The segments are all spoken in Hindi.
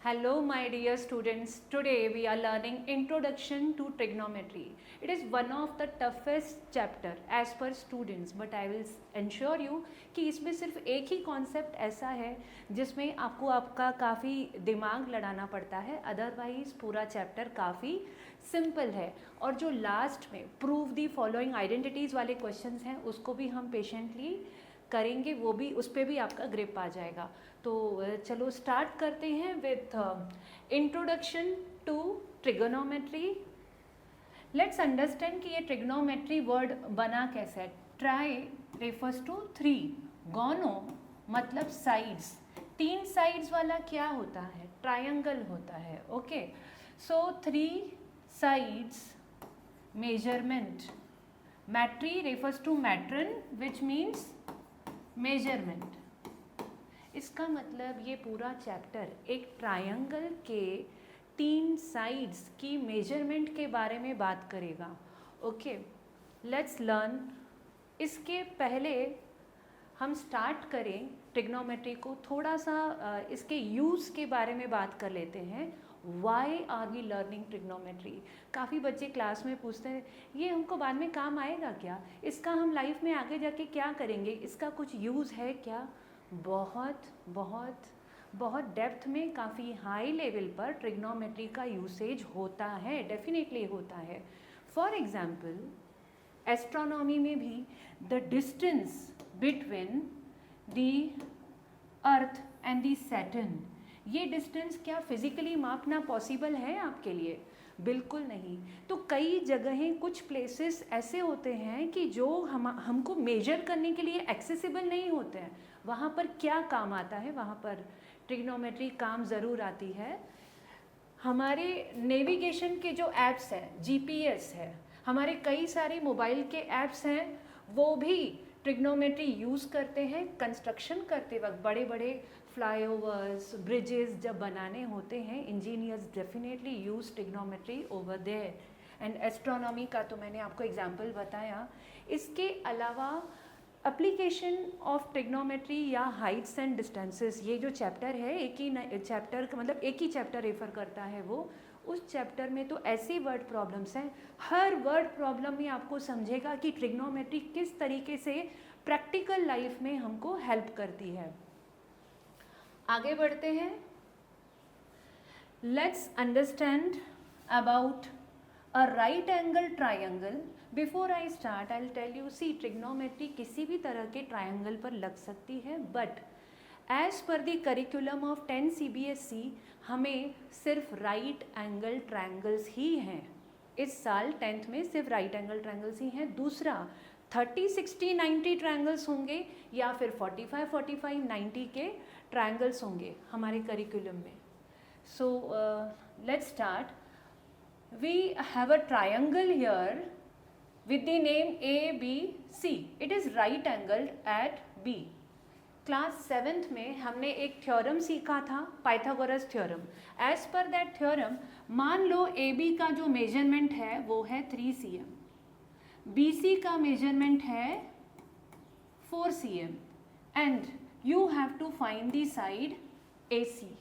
Hello my dear students, today we are learning Introduction to Trigonometry. It is one of the toughest chapter as per students, but I will ensure you कि इसमें सिर्फ एक ही कॉन्सेप्ट ऐसा है जिसमें आपको आपका काफ़ी दिमाग लड़ाना पड़ता है, अदरवाइज पूरा चैप्टर काफ़ी सिंपल है। और जो लास्ट में प्रूव दी फॉलोइंग आइडेंटिटीज़ वाले क्वेश्चंस हैं उसको भी हम पेशेंटली करेंगे, वो भी उस पर भी आपका ग्रिप आ जाएगा। तो चलो स्टार्ट करते हैं with introduction to trigonometry. Let's understand कि ये ट्रिगोनोमेट्री वर्ड बना कैसे है। ट्राई रेफर्स टू थ्री, गोनो मतलब साइड्स, तीन साइड्स वाला क्या होता है? ट्रायंगल होता है। Okay, so three sides measurement. Metry refers to metron which means measurement. इसका मतलब ये पूरा चैप्टर एक ट्रायंगल के तीन साइड्स की मेजरमेंट के बारे में बात करेगा। Okay, let's learn. इसके पहले हम स्टार्ट करें ट्रिग्नोमेट्री को, थोड़ा सा इसके यूज़ के बारे में बात कर लेते हैं। Why are we learning trigonometry? काफ़ी बच्चे क्लास में पूछते हैं ये हमको बाद में काम आएगा क्या, इसका हम लाइफ में आगे जाके क्या करेंगे, इसका कुछ यूज़ है क्या? बहुत बहुत बहुत डेप्थ में, काफ़ी हाई लेवल पर ट्रिग्नोमेट्री का यूसेज होता है, डेफिनेटली होता है। फॉर एग्जाम्पल एस्ट्रोनॉमी में भी the distance between the earth and the Saturn, ये डिस्टेंस क्या फिजिकली मापना पॉसिबल है आपके लिए? बिल्कुल नहीं। तो कई जगहें, कुछ प्लेसेस ऐसे होते हैं कि जो हमको मेजर करने के लिए एक्सेसिबल नहीं होते हैं। वहाँ पर क्या काम आता है? वहाँ पर ट्रिग्नोमेट्री काम ज़रूर आती है। हमारे नेविगेशन के जो ऐप्स हैं, जीपीएस है, हमारे कई सारे मोबाइल के ऐप्स हैं, वो भी ट्रिग्नोमेट्री यूज़ करते हैं। कंस्ट्रक्शन करते वक्त बड़े बड़े फ्लाईओवर्स, ब्रिजेस जब बनाने होते हैं, engineers definitely use trigonometry over there. And astronomy का तो मैंने आपको एग्जांपल बताया। इसके अलावा एप्लीकेशन ऑफ ट्रिग्नोमेट्री या हाइट्स एंड डिस्टेंसेस, ये जो चैप्टर है एक ही चैप्टर का मतलब एक ही चैप्टर रेफर करता है वो। उस चैप्टर में तो ऐसी वर्ड प्रॉब्लम्स हैं, हर वर्ड प्रॉब्लम में आपको समझेगा कि ट्रिग्नोमेट्री किस तरीके से प्रैक्टिकल लाइफ में हमको हेल्प करती है। आगे बढ़ते हैं। Let's understand about a right angle triangle. Before I start I will tell you, see trigonometry किसी भी तरह के ट्रायंगल पर लग सकती है, but as per the curriculum of 10 CBSE हमें सिर्फ राइट एंगल ट्रायंगल्स ही हैं। इस साल 10th में सिर्फ राइट एंगल ट्रायंगल्स ही हैं। दूसरा 30, 60, 90 ट्रायंगल्स होंगे या फिर 45, 45, 90 के ट्रायंगल्स होंगे हमारे करिकुलम में। So let's start. We have a triangle here with the name ABC. It is right angled at B. Class 7th में हमने एक थ्योरम सीखा था, Pythagoras theorem. As per that theorem, मान लो AB का जो मेजरमेंट है वो है 3 cm, BC का मेजरमेंट है 4 cm and you have to find the side AC.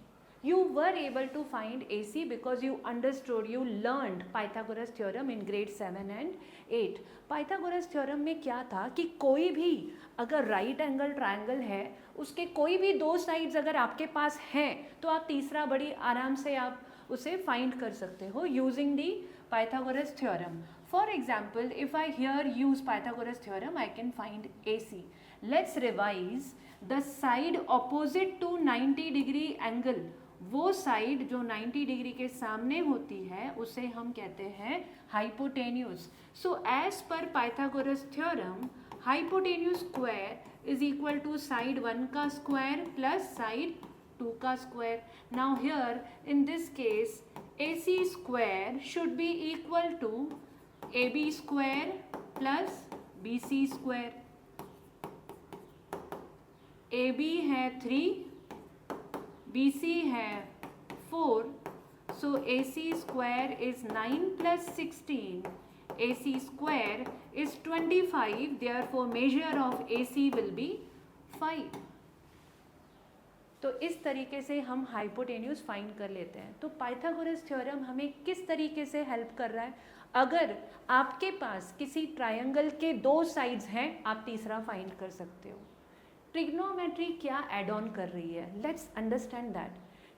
You were able to find AC because you understood, you learned Pythagoras theorem in grade 7 and 8. Pythagoras theorem में क्या था कि कोई भी अगर राइट एंगल ट्रायंगल है, उसके कोई भी दो साइड्स अगर आपके पास हैं तो आप तीसरा बड़ी आराम से आप उसे फाइंड कर सकते हो using the Pythagoras theorem. For example, if I here use Pythagoras theorem, I can find AC. Let's revise. The side opposite to 90 degree angle, वो साइड जो 90 डिग्री के सामने होती है उसे हम कहते हैं hypotenuse. So as per Pythagoras theorem, hypotenuse square is equal to side 1 का स्क्वायर प्लस साइड 2 का square. Now here in this case AC square should be equal to AB square plus BC square. AB है 3, BC है 4, so AC square is 9 plus 16, AC square is 25, therefore measure of AC will be 5. तो इस तरीके से हम हाइपोटेन्यूज फाइंड कर लेते हैं। तो पाइथागोरस थ्योरम हमें किस तरीके से हेल्प कर रहा है? अगर आपके पास किसी ट्रायंगल के 2 साइड्स हैं, आप तीसरा फाइंड कर सकते हो। ट्रिग्नोमेट्री क्या ऐड ऑन कर रही है? Let's understand that.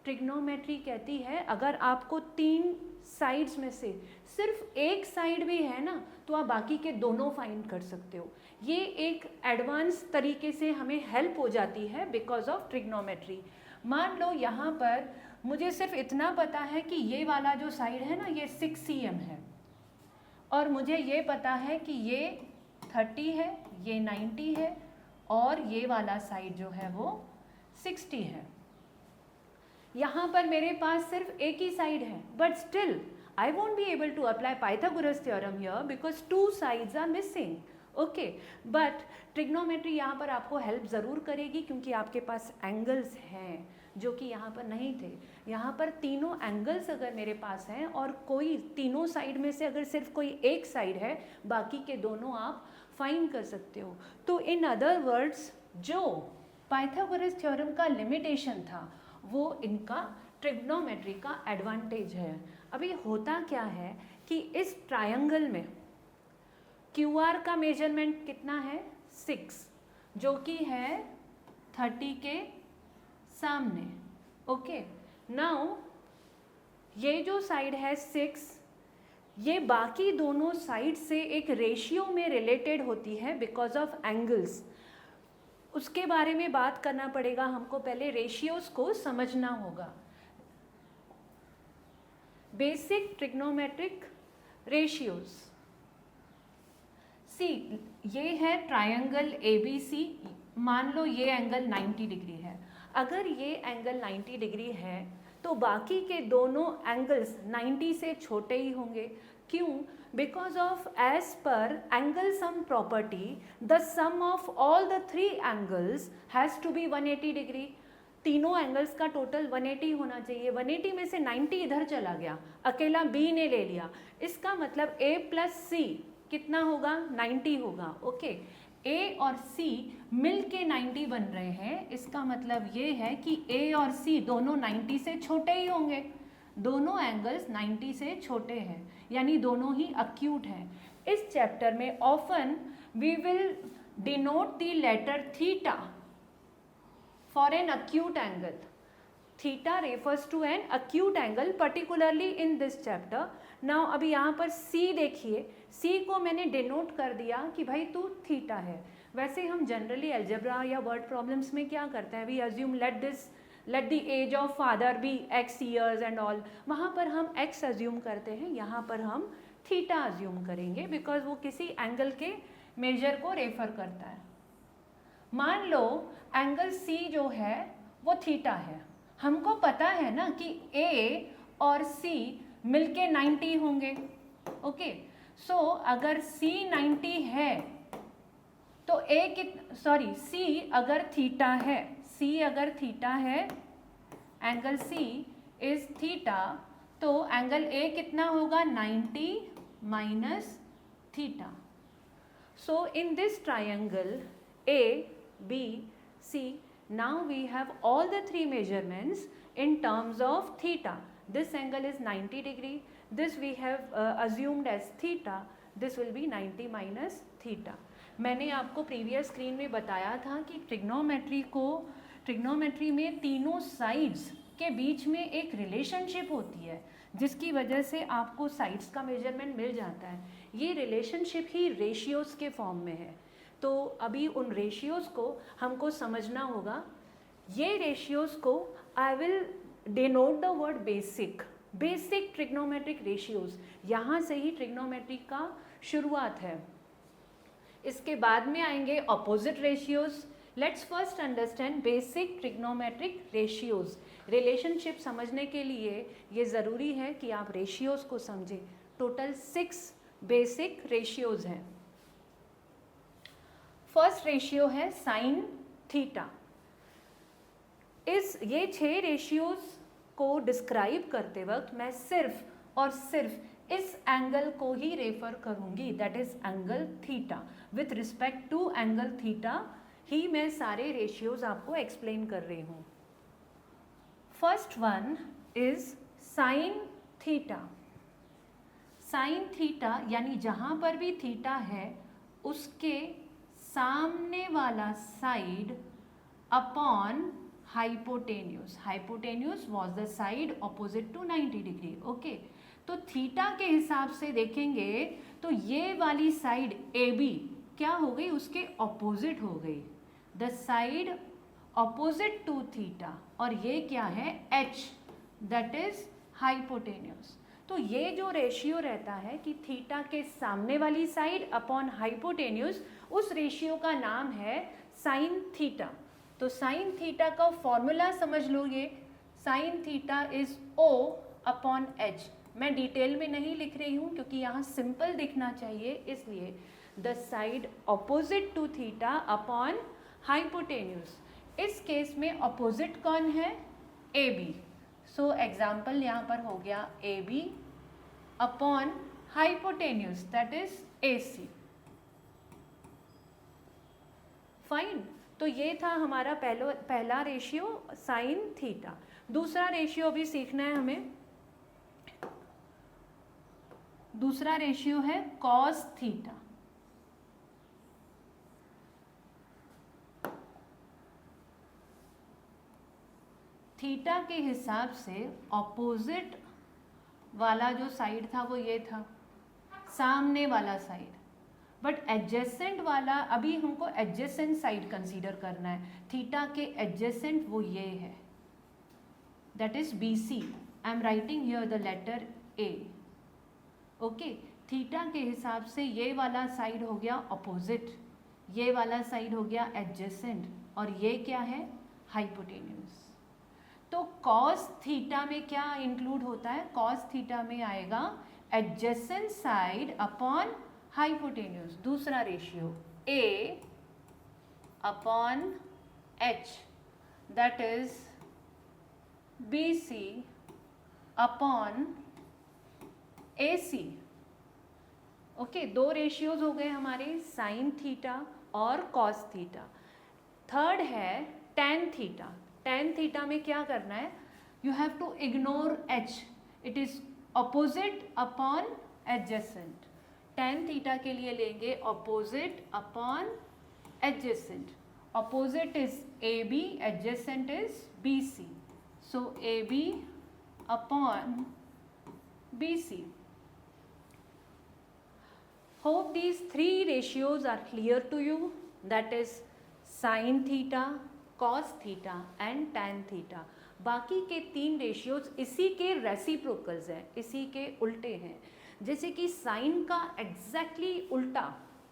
ट्रिग्नोमेट्री कहती है अगर आपको 3 साइड्स में से सिर्फ एक साइड भी है ना, तो आप बाकी के दोनों फाइंड कर सकते हो। ये एक एडवांस तरीके से हमें हेल्प हो जाती है बिकॉज ऑफ ट्रिग्नोमेट्री। मान लो यहाँ पर मुझे सिर्फ इतना पता है कि ये वाला जो साइड है ना, ये 6 cm है, और मुझे ये पता है कि ये 30 है, ये 90 है, और ये वाला साइड जो है वो 60 है। यहाँ पर मेरे पास सिर्फ एक ही साइड है, but still I won't be able to apply Pythagoras theorem here because 2 sides are missing. Okay, but trigonometry यहाँ पर आपको हेल्प ज़रूर करेगी क्योंकि आपके पास एंगल्स हैं जो कि यहाँ पर नहीं थे। यहाँ पर तीनों एंगल्स अगर मेरे पास हैं और कोई तीनों साइड में से अगर सिर्फ कोई एक साइड है, बाकी के दोनों आप फाइंड कर सकते हो। तो इन अदर वर्ड्स, जो पाइथागोरस थ्योरम का लिमिटेशन था वो इनका ट्रिग्नोमेट्री का एडवांटेज है। अभी होता क्या है कि इस ट्रायंगल में QR का मेजरमेंट कितना है? 6, जो कि है 30 के सामने। ओके, नाउ ये जो साइड है 6, ये बाकी दोनों साइड से एक रेशियो में रिलेटेड होती है बिकॉज ऑफ एंगल्स। उसके बारे में बात करना पड़ेगा हमको, पहले रेशियोज को समझना होगा। Basic trigonometric ratios. सी, ये है ट्रायंगल ABC। मान लो ये एंगल 90 डिग्री है। अगर ये एंगल 90 डिग्री है तो बाकी के दोनों एंगल्स 90 से छोटे ही होंगे। क्यों? Because of as per angle sum property the sum of all the 3 angles has to be 180 degree. तीनों एंगल्स का टोटल 180 होना चाहिए। 180 में से 90 इधर चला गया, अकेला B ने ले लिया, इसका मतलब A प्लस C कितना होगा? 90 होगा। ओके, A और C मिल के 90 बन रहे हैं। इसका मतलब ये है कि A और C दोनों 90 से छोटे ही होंगे। दोनों एंगल्स 90 से छोटे हैं, यानी दोनों ही अक्यूट हैं। इस चैप्टर में often we will denote the letter theta for an acute angle. Theta refers to an acute angle particularly in this chapter. Now अभी यहाँ पर C देखिए, C को मैंने डिनोट कर दिया कि भाई तू थीटा है। वैसे हम जनरली अलजेब्रा या वर्ड प्रॉब्लम्स में क्या करते हैं, we assume let the age of father be X years and all. वहाँ पर हम X अज्यूम करते हैं, यहाँ पर हम थीटा अज्यूम करेंगे बिकॉज वो किसी एंगल के मेजर को रेफर करता है। मान लो एंगल C जो है वो थीटा है। हमको पता है ना कि A और C मिलके 90 होंगे। ओके, सो अगर C 90 है तो C अगर थीटा है, C अगर थीटा है, एंगल C इज थीटा, तो एंगल A कितना होगा? 90 minus theta. So in this triangle A, B, C, now we have all the 3 measurements in terms of theta. This angle is 90 degree. This we have assumed as theta. This will be 90 minus theta. मैंने आपको प्रीवियस स्क्रीन में बताया था कि ट्रिग्नोमेट्री में तीनों साइड्स के बीच में एक रिलेशनशिप होती है जिसकी वजह से आपको साइड्स का मेजरमेंट मिल जाता है। ये रिलेशनशिप ही रेशियोज़ के फॉर्म में है। तो अभी उन रेशियोज़ को हमको समझना होगा। ये रेशियोज़ को I will denote the word basic trigonometric ratios. यहाँ से ही ट्रिग्नोमेट्री का शुरुआत है। इसके बाद में आएंगे opposite ratios. Let's first understand basic trigonometric ratios. Relationship समझने के लिए ये ज़रूरी है कि आप रेशियोज़ को समझें। टोटल 6 बेसिक रेशियोज़ हैं। फर्स्ट रेशियो है साइन थीटा। ये 6 रेशियोज़ को डिस्क्राइब करते वक्त मैं सिर्फ और सिर्फ इस एंगल को ही रेफर करूंगी, that is angle theta. With respect to angle theta ही मैं सारे रेशियोज़ आपको एक्सप्लेन कर रही हूँ। First one is sine theta. Sine theta यानी जहाँ पर भी थीटा है उसके सामने वाला side upon hypotenuse. Hypotenuse was the side opposite to 90 degree. Okay, तो थीटा के हिसाब से देखेंगे तो ये वाली साइड ए बी क्या हो गई, उसके ऑपोजिट हो गई, the side opposite to theta. और ये क्या है, एच, दैट इज हाइपोटेन्यूज. तो ये जो रेशियो रहता है कि थीटा के सामने वाली साइड अपॉन हाइपोटेन्यूज, उस रेशियो का नाम है साइन थीटा. तो साइन थीटा का फॉर्मूला समझ लो, ये sine theta is O upon H. मैं डिटेल में नहीं लिख रही हूँ क्योंकि यहाँ सिंपल दिखना चाहिए, इसलिए the side opposite to theta upon hypotenuse. इस केस में ऑपोजिट कौन है, ए बी. सो एग्जाम्पल यहाँ पर हो गया A B upon hypotenuse that is A C. Fine. तो ये था हमारा पहला रेशियो साइन थीटा. दूसरा रेशियो भी सीखना है हमें. दूसरा रेशियो है कॉस थीटा. थीटा के हिसाब से ऑपोजिट वाला जो साइड था वो ये था, सामने वाला साइड. बट एडजेसेंट वाला, अभी हमको एडजेसेंट साइड कंसीडर करना है. थीटा के एडजेसेंट वो ये है, that is B C. I am writing here the letter A. Okay, theta के हिसाब से ये वाला साइड हो गया ऑपोजिट, ये वाला साइड हो गया एडजेसेंट, और ये क्या है, हाइपोटेन्यूज. तो कॉस थीटा में क्या इंक्लूड होता है, कॉस थीटा में आएगा एडजेसेंट साइड अपॉन हाइपोटेन्यूज. दूसरा ratio A upon H that is B C upon A C. Okay, दो रेशियोज हो गए हमारे, साइन थीटा और कॉस थीटा. थर्ड है टेन थीटा. टेन थीटा में क्या करना है, you have to ignore H, it is opposite upon adjacent. Tan theta के लिए लेंगे opposite upon adjacent. Opposite is A B, adjacent is B C. So A B upon B C. Hope these three ratios are clear to you, that is sin theta, cos theta and tan theta. बाकी के तीन रेशियोज इसी के रेसिप्रोकल्स हैं, इसी के उल्टे हैं. जैसे कि साइन का एग्जैक्टली उल्टा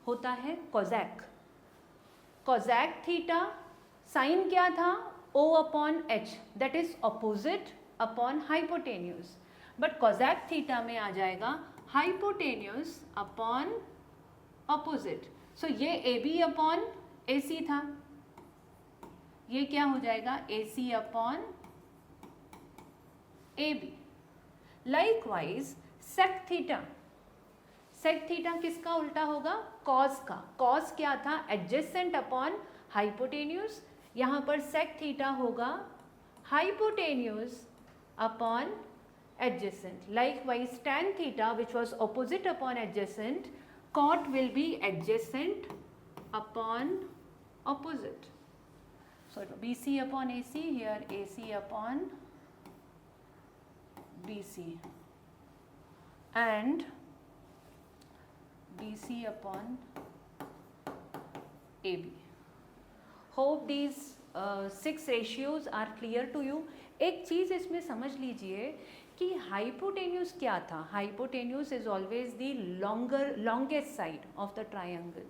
होता है कोजैक. कोजैक थीटा, साइन क्या था, O upon H, that is opposite upon hypotenuse. But cosec theta में आ जाएगा हाइपोटेन्यूज अपॉन ऑपोजिट. सो ये ए बी अपॉन ए सी था, ये क्या हो जाएगा, A C upon A B. Likewise sec theta. Sec theta किसका उल्टा होगा, कॉस का. कॉस क्या था, एडजेसेंट अपॉन हाइपोटेन्यूज. यहाँ पर सेक थीटा होगा hypotenuse upon adjacent. Likewise tan theta, which was opposite upon adjacent, cot will be adjacent upon opposite. So BC upon AC, here AC upon BC and BC upon AB. Hope these 6 ratios are clear to you. एक चीज़ इसमें समझ लीजिए कि हाइपोटेन्यूज क्या था. Hypotenuse is always the longest side of the triangle.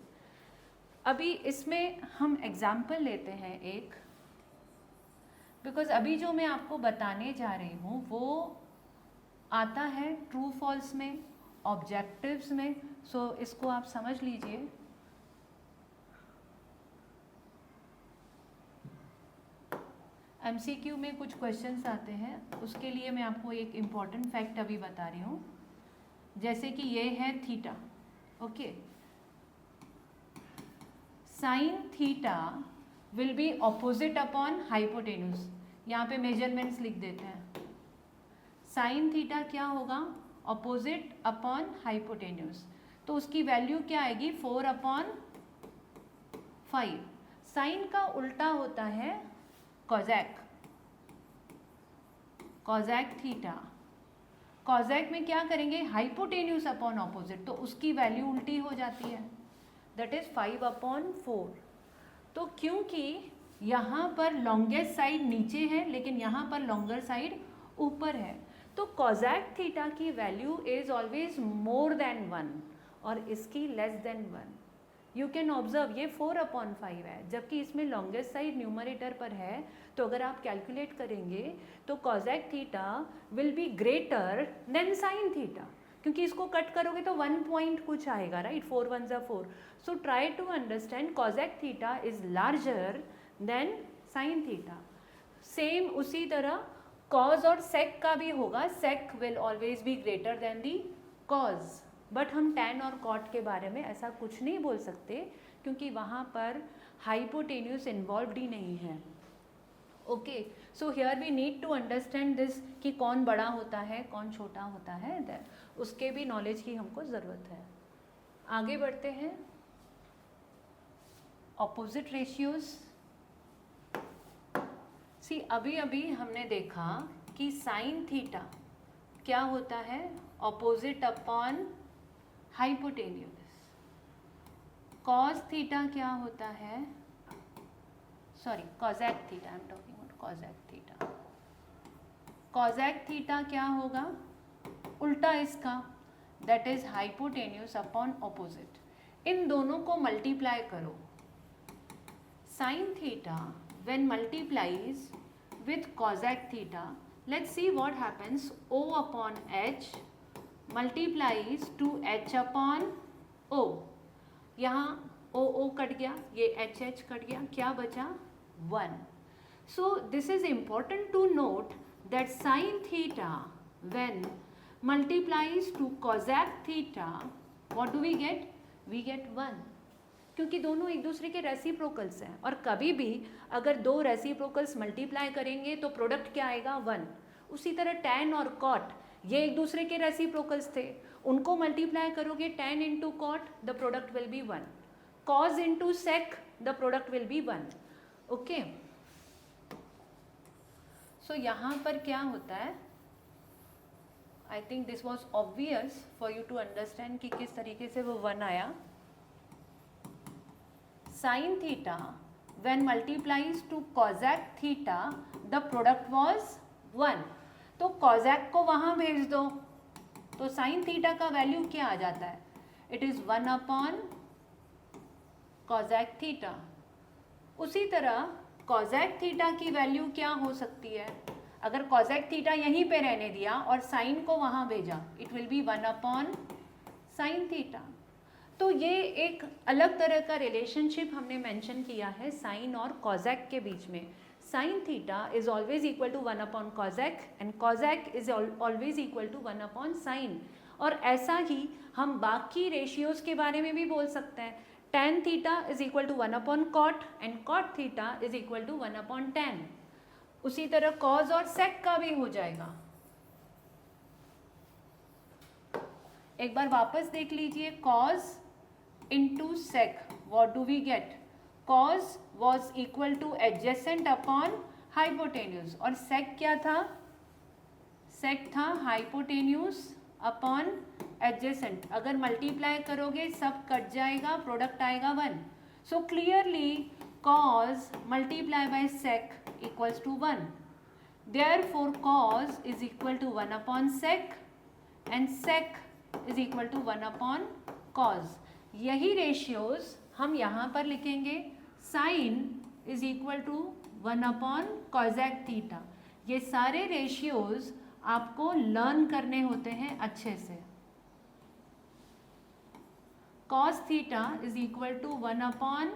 अभी इसमें हम एग्जाम्पल लेते हैं एक, बिकॉज अभी जो मैं आपको बताने जा रही हूँ वो आता है ट्रू फॉल्स में, ऑब्जेक्टिव्स में. सो इसको आप समझ लीजिए. MCQ में कुछ क्वेश्चंस आते हैं, उसके लिए मैं आपको एक इम्पॉर्टेंट फैक्ट अभी बता रही हूँ. जैसे कि ये है theta. Okay, sine theta will B opposite upon hypotenuse. यहाँ पे मेजरमेंट्स लिख देते हैं। साइन थीटा क्या होगा, ऑपोजिट अपॉन हाइपोटेन्यूज, तो उसकी वैल्यू क्या आएगी 4/5। साइन का उल्टा होता है कॉजेक, कॉजेक थीटा। कॉजेक में क्या करेंगे, हाइपोटेन्यूज अपॉन ऑपोजिट, तो उसकी वैल्यू उल्टी हो जाती है, दैट इज 5/4। तो क्योंकि यहाँ पर लॉन्गेस्ट साइड नीचे है लेकिन यहाँ पर लॉन्गर साइड ऊपर है, तो कॉजेक थीटा की value is always more than 1 और इसकी less than 1। You can observe ये 4/5 है, जबकि इसमें लॉन्गेस्ट साइड न्यूमरेटर पर है, तो अगर आप कैलकुलेट करेंगे तो cosec theta will be greater than sine theta, क्योंकि इसको कट करोगे तो 1 पॉइंट कुछ आएगा, राइट, 4 1 जा 4। So try to understand cosec theta is larger than sine theta. Same उसी तरह कॉज और सेक का भी होगा, sec will always be greater than the cos, but हम टैन और कॉट के बारे में ऐसा कुछ नहीं बोल सकते क्योंकि वहाँ पर हाइपोटेन्यूस इन्वॉल्व्ड ही नहीं है। Okay, so here we need to understand this कि कौन बड़ा होता है कौन छोटा होता है, उसके भी नॉलेज की हमको ज़रूरत है। आगे बढ़ते हैं, ऑपोजिट रेशियोज। सी अभी अभी हमने देखा कि साइन थीटा क्या होता है, opposite upon hypotenuse. Cos theta क्या होता है, sorry cosec theta, I am talking about cosec theta. Cosec theta क्या होगा, उल्टा इसका, that is hypotenuse upon opposite. इन दोनों को मल्टीप्लाई करो, sine theta when multiplies with cosec theta, let's see what happens, O upon H multiplies to H upon O। यहाँ O कट गया, ये H कट गया, क्या बचा 1। So this is important to note that sin theta when multiplies to cosec theta, what do we get? We get 1, क्योंकि दोनों एक दूसरे के रेसिप्रोकल्स हैं और कभी भी अगर दो रेसिप्रोकल्स मल्टीप्लाई करेंगे तो प्रोडक्ट क्या आएगा 1। उसी तरह tan और cot ये एक दूसरे के रेसिप्रोकल्स थे, उनको मल्टीप्लाई करोगे tan into cot, the product will be 1, cos into sec, the product will be 1। Okay, so यहाँ पर क्या होता है, I think this was obvious for you to understand कि किस तरीके से वो 1 आया। Sine theta when multiplies to cosec theta the product was 1, तो कॉजेक को वहाँ भेज दो तो साइन थीटा का वैल्यू क्या आ जाता है, इट इज़ 1 अपॉन कॉजेक थीटा। उसी तरह कॉजेक थीटा की वैल्यू क्या हो सकती है, अगर कॉजेक थीटा यहीं पे रहने दिया और साइन को वहाँ भेजा, it will be 1 upon sign theta. तो ये एक अलग तरह का रिलेशनशिप हमने मेंशन किया है साइन और कॉजेक के बीच में। Sine theta is always equal to 1 upon cosec and cosec is always equal to 1 upon sine. और ऐसा ही हम बाकी रेशियोज के बारे में भी बोल सकते हैं, tan theta is equal to 1 upon cot and cot theta is equal to 1 upon tan। उसी तरह कॉज और सेक का भी हो जाएगा। एक बार वापस देख लीजिए, cos into sec, what do we get, cos was equal to adjacent upon hypotenuse और सेक क्या था, सेक था हाइपोटेन्यूज अपॉन एडजेसेंट। अगर मल्टीप्लाई करोगे सब कट जाएगा, प्रोडक्ट आएगा 1। So clearly cos multiplied by sec equals to 1. Therefore cos is equal to 1 upon sec and sec is equal to 1 upon cos. यही रेशियोज हम यहाँ पर लिखेंगे, sin is equal to 1 upon cosec theta. ये सारे रेशियोज आपको लर्न करने होते हैं अच्छे से। cos theta is equal to 1 upon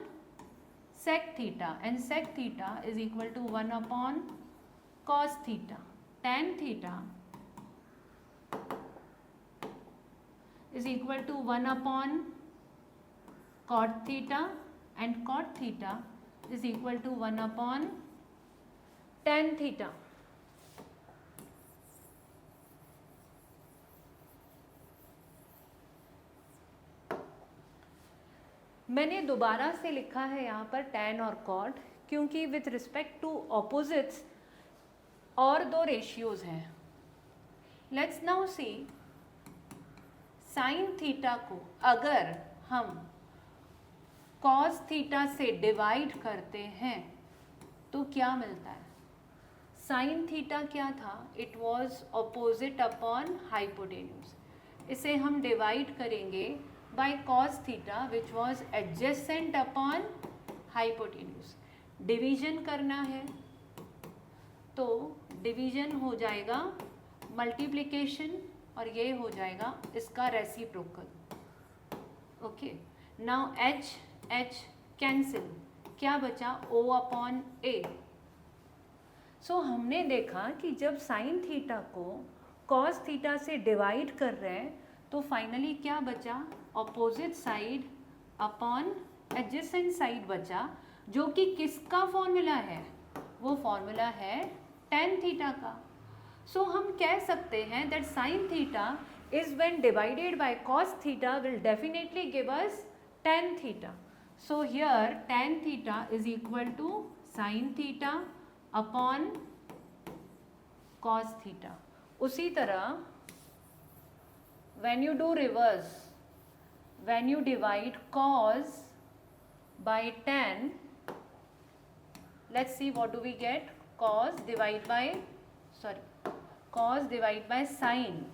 sec theta and sec theta is equal to 1 upon cos theta. Tan theta is equal to 1 upon cot theta and cot theta is equal to 1 upon tan theta. मैंने दोबारा से लिखा है यहाँ पर tan और cot, क्योंकि विथ रिस्पेक्ट टू ऑपोजिट्स और दो रेशियोज हैं। Let's now see sine theta को अगर हम कॉस थीटा से डिवाइड करते हैं तो क्या मिलता है। साइन थीटा क्या था, it was opposite upon hypotenuse. इसे हम डिवाइड करेंगे bye cos theta which was adjacent upon hypotenuse. Division करना है तो डिवीजन हो जाएगा मल्टीप्लिकेशन और ये हो जाएगा इसका reciprocal. Okay, now H H cancel, क्या बचा ओ अपॉन ए। सो हमने देखा कि जब साइन थीटा को कॉस थीटा से डिवाइड कर रहे हैं तो फाइनली क्या बचा, opposite side upon adjacent side बचा, जो कि किसका फॉर्मूला है, वो फॉर्मूला है tan थीटा का। सो हम कह सकते हैं that sine theta is when divided by cos theta will definitely give us tan theta. So here tan theta is equal to sine theta upon cos theta. उसी तरह when you do reverse, when you divide cos by tan, let's see what do we get, cos divide by sin.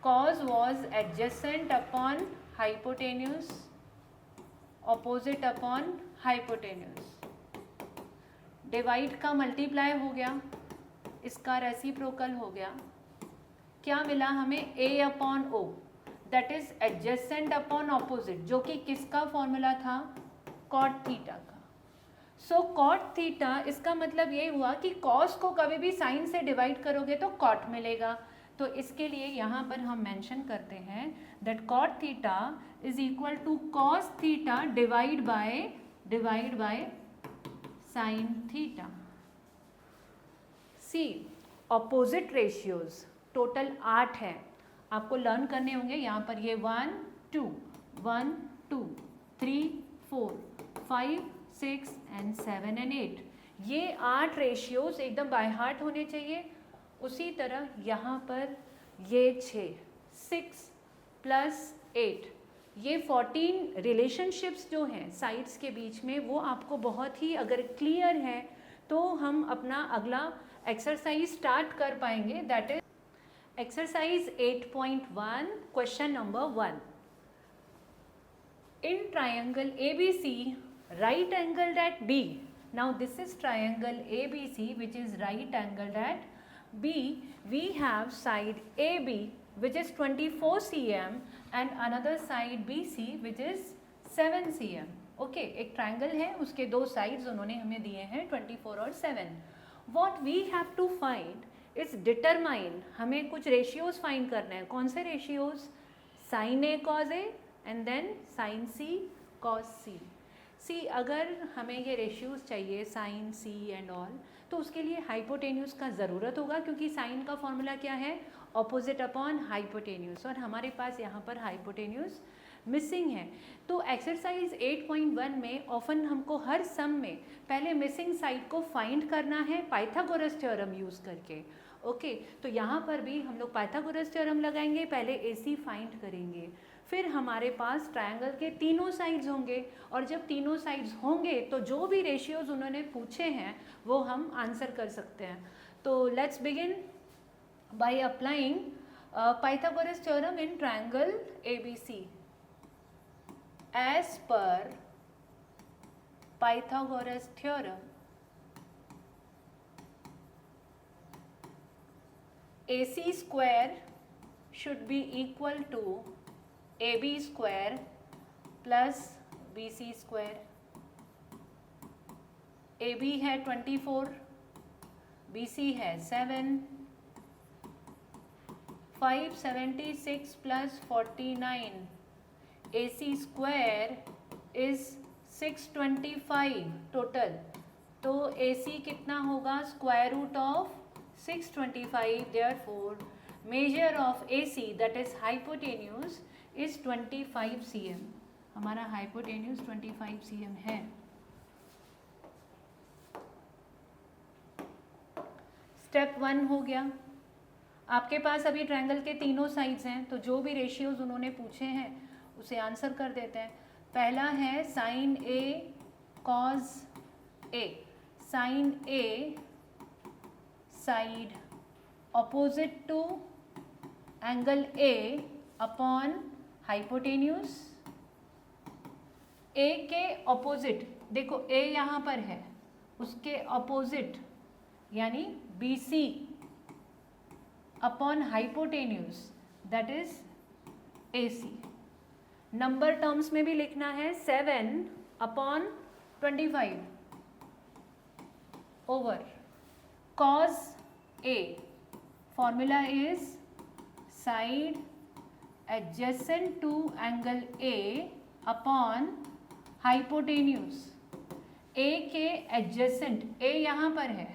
Cos was adjacent upon hypotenuse, opposite upon hypotenuse. Divide का मल्टीप्लाई हो गया, इसका रेसिप्रोकल हो गया। क्या मिला हमें, a upon O, that is adjacent upon opposite, जो कि किसका फॉर्मूला था, कॉट थीटा का। सो कॉट थीटा, इसका मतलब ये हुआ कि कॉस को कभी भी साइन से डिवाइड करोगे तो कॉट मिलेगा। तो इसके लिए यहाँ पर हम मेंशन करते हैं that cot theta is equal to cos theta divide by sine theta. See opposite ratios total 8 है, आपको लर्न करने होंगे। यहाँ पर ये 1 2 1 2 3 4 5 6 एंड 7 एंड 8, ये 8 रेशियोज एकदम बाय हार्ट होने चाहिए। उसी तरह यहाँ पर ये 6 प्लस 8, ये 14 रिलेशनशिप्स जो हैं साइड्स के बीच में, वो आपको बहुत ही अगर क्लियर है तो हम अपना अगला एक्सरसाइज स्टार्ट कर पाएंगे। That is exercise 8.1 question number 1. In triangle ABC, right angled at B. Now this is triangle ABC which is right angled at B. We have side AB which is 24 cm and another side BC which is 7 cm. Okay, एक triangle है, उसके दो sides उन्होंने हमें दिए हैं 24 और 7. What we have to find its determine, हमें कुछ रेशियोज फाइंड करने हैं। कौन से ratios, sine A cos A and then sine C cos C. सी अगर हमें ये रेशियोज चाहिए साइन सी एंड ऑल, तो उसके लिए हाइपोटेन्यूज का ज़रूरत होगा, क्योंकि साइन का फॉर्मूला क्या है, ऑपोजिट अपॉन हाइपोटेन्यूज, और हमारे पास यहाँ पर हाइपोटेन्यूज मिसिंग है। तो एक्सरसाइज 8.1 में ऑफन हमको हर सम में पहले मिसिंग साइड को फाइंड करना है पाइथागोरस थ्योरम यूज़ करके। ओके, तो यहाँ पर भी हम लोग पाइथागोरस थ्योरम लगाएंगे, पहले AC फाइंड करेंगे, फिर हमारे पास ट्रायंगल के तीनों साइड्स होंगे, और जब तीनों साइड्स होंगे तो जो भी रेशियोज उन्होंने पूछे हैं वो हम आंसर कर सकते हैं। तो let's begin by applying Pythagoras theorem in triangle ABC। As per Pythagoras theorem, AC square should be equal to AB square plus BC square. AB है 24, BC है 7, 576 plus 49, AC square is 625 total, तो AC कितना होगा, square root of 625, therefore measure of AC that is hypotenuse is 25 cm। हमारा हाइपोटेन्यूज 25 cm है। स्टेप 1 हो गया। आपके पास अभी ट्रायंगल के तीनों साइड्स हैं, तो जो भी रेशियोज उन्होंने पूछे हैं उसे आंसर कर देते हैं। पहला है sine A cos A। Sine A side opposite to angle A upon hypotenuse. A के ऑपोजिट, देखो A यहाँ पर है, उसके ऑपोजिट यानी BC upon hypotenuse that is AC। Number terms में भी लिखना है 7 upon 25 over cos A, formula is side adjacent to angle A upon hypotenuse। A के adjacent, A यहाँ पर है,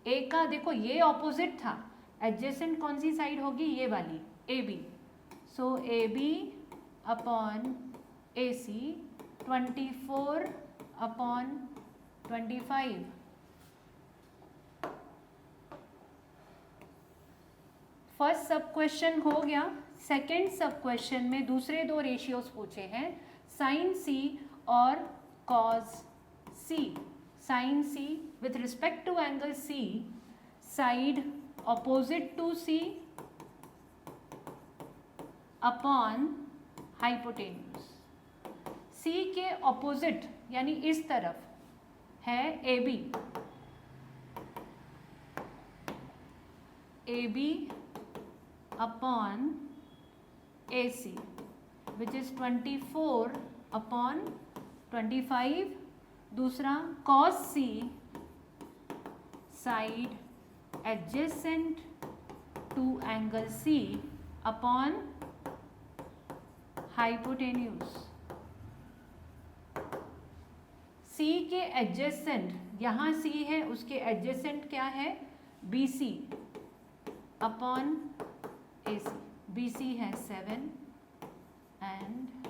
A का देखो ये ऑपोजिट था, adjacent कौन सी साइड होगी, ये वाली AB। सो AB upon AC 24 upon 25। First sub question हो गया। सेकेंड सब क्वेश्चन में दूसरे दो रेशियोज पूछे हैं, साइन C और cos C। Sine C with respect to angle C, side opposite to C upon hypotenuse. C के ऑपोजिट यानी इस तरफ है AB, AB upon AC which is 24 upon 25। दूसरा cos C side adjacent to angle C upon hypotenuse। C के adjacent, यहाँ C है, उसके adjacent क्या है, BC upon AC। BC है 7 and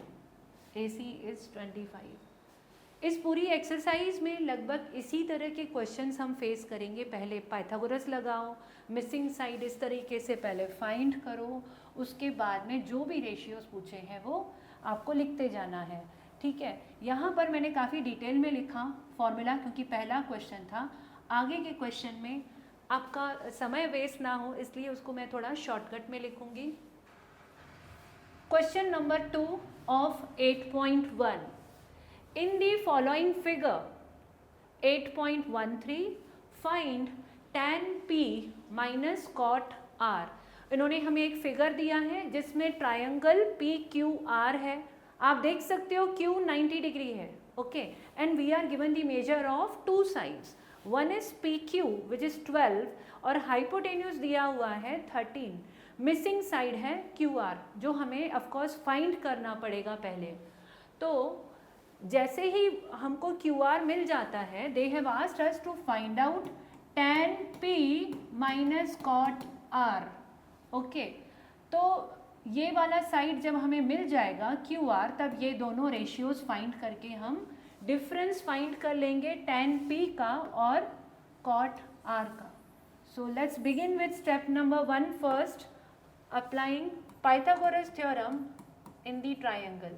AC is 25। इस पूरी एक्सरसाइज में लगभग इसी तरह के क्वेश्चंस हम फेस करेंगे। पहले पाइथागोरस लगाओ, मिसिंग साइड इस तरीके से पहले फाइंड करो, उसके बाद में जो भी रेशियोज पूछे हैं वो आपको लिखते जाना है, ठीक है। यहाँ पर मैंने काफ़ी डिटेल में लिखा फॉर्मूला, क्योंकि पहला क्वेश्चन था। आगे के क्वेश्चन में आपका समय वेस्ट ना हो इसलिए उसको मैं थोड़ा शॉर्टकट में लिखूंगी। Question number 2 of 8.1, in the following figure 8.13 find tan P minus cot R। इन्होंने हमें एक फिगर दिया है जिसमें ट्रायंगल PQR है। आप देख सकते हो Q 90 डिग्री है, okay, and we are given the measure of two sides, one is PQ which is 12 और हाइपोटेन्यूज दिया हुआ है 13। मिसिंग साइड है QR जो हमें ऑफकोर्स फाइंड करना पड़ेगा पहले। तो जैसे ही हमको QR मिल जाता है, they have asked us to find out tan P minus cot R, okay. तो ये वाला साइड जब हमें मिल जाएगा QR, तब ये दोनों रेशियोज फाइंड करके हम डिफरेंस फाइंड कर लेंगे tan P का और cot R का। So let's begin with step number 1 first, applying Pythagoras theorem in the triangle।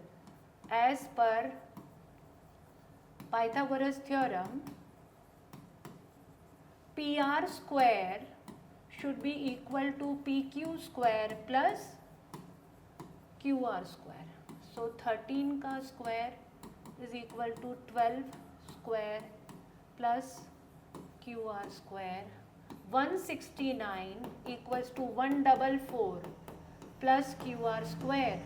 as per Pythagoras theorem, PR square should be equal to PQ square plus QR square। so 13 का square is equal to 12 square plus QR square। 169 equals to 144 plus QR square।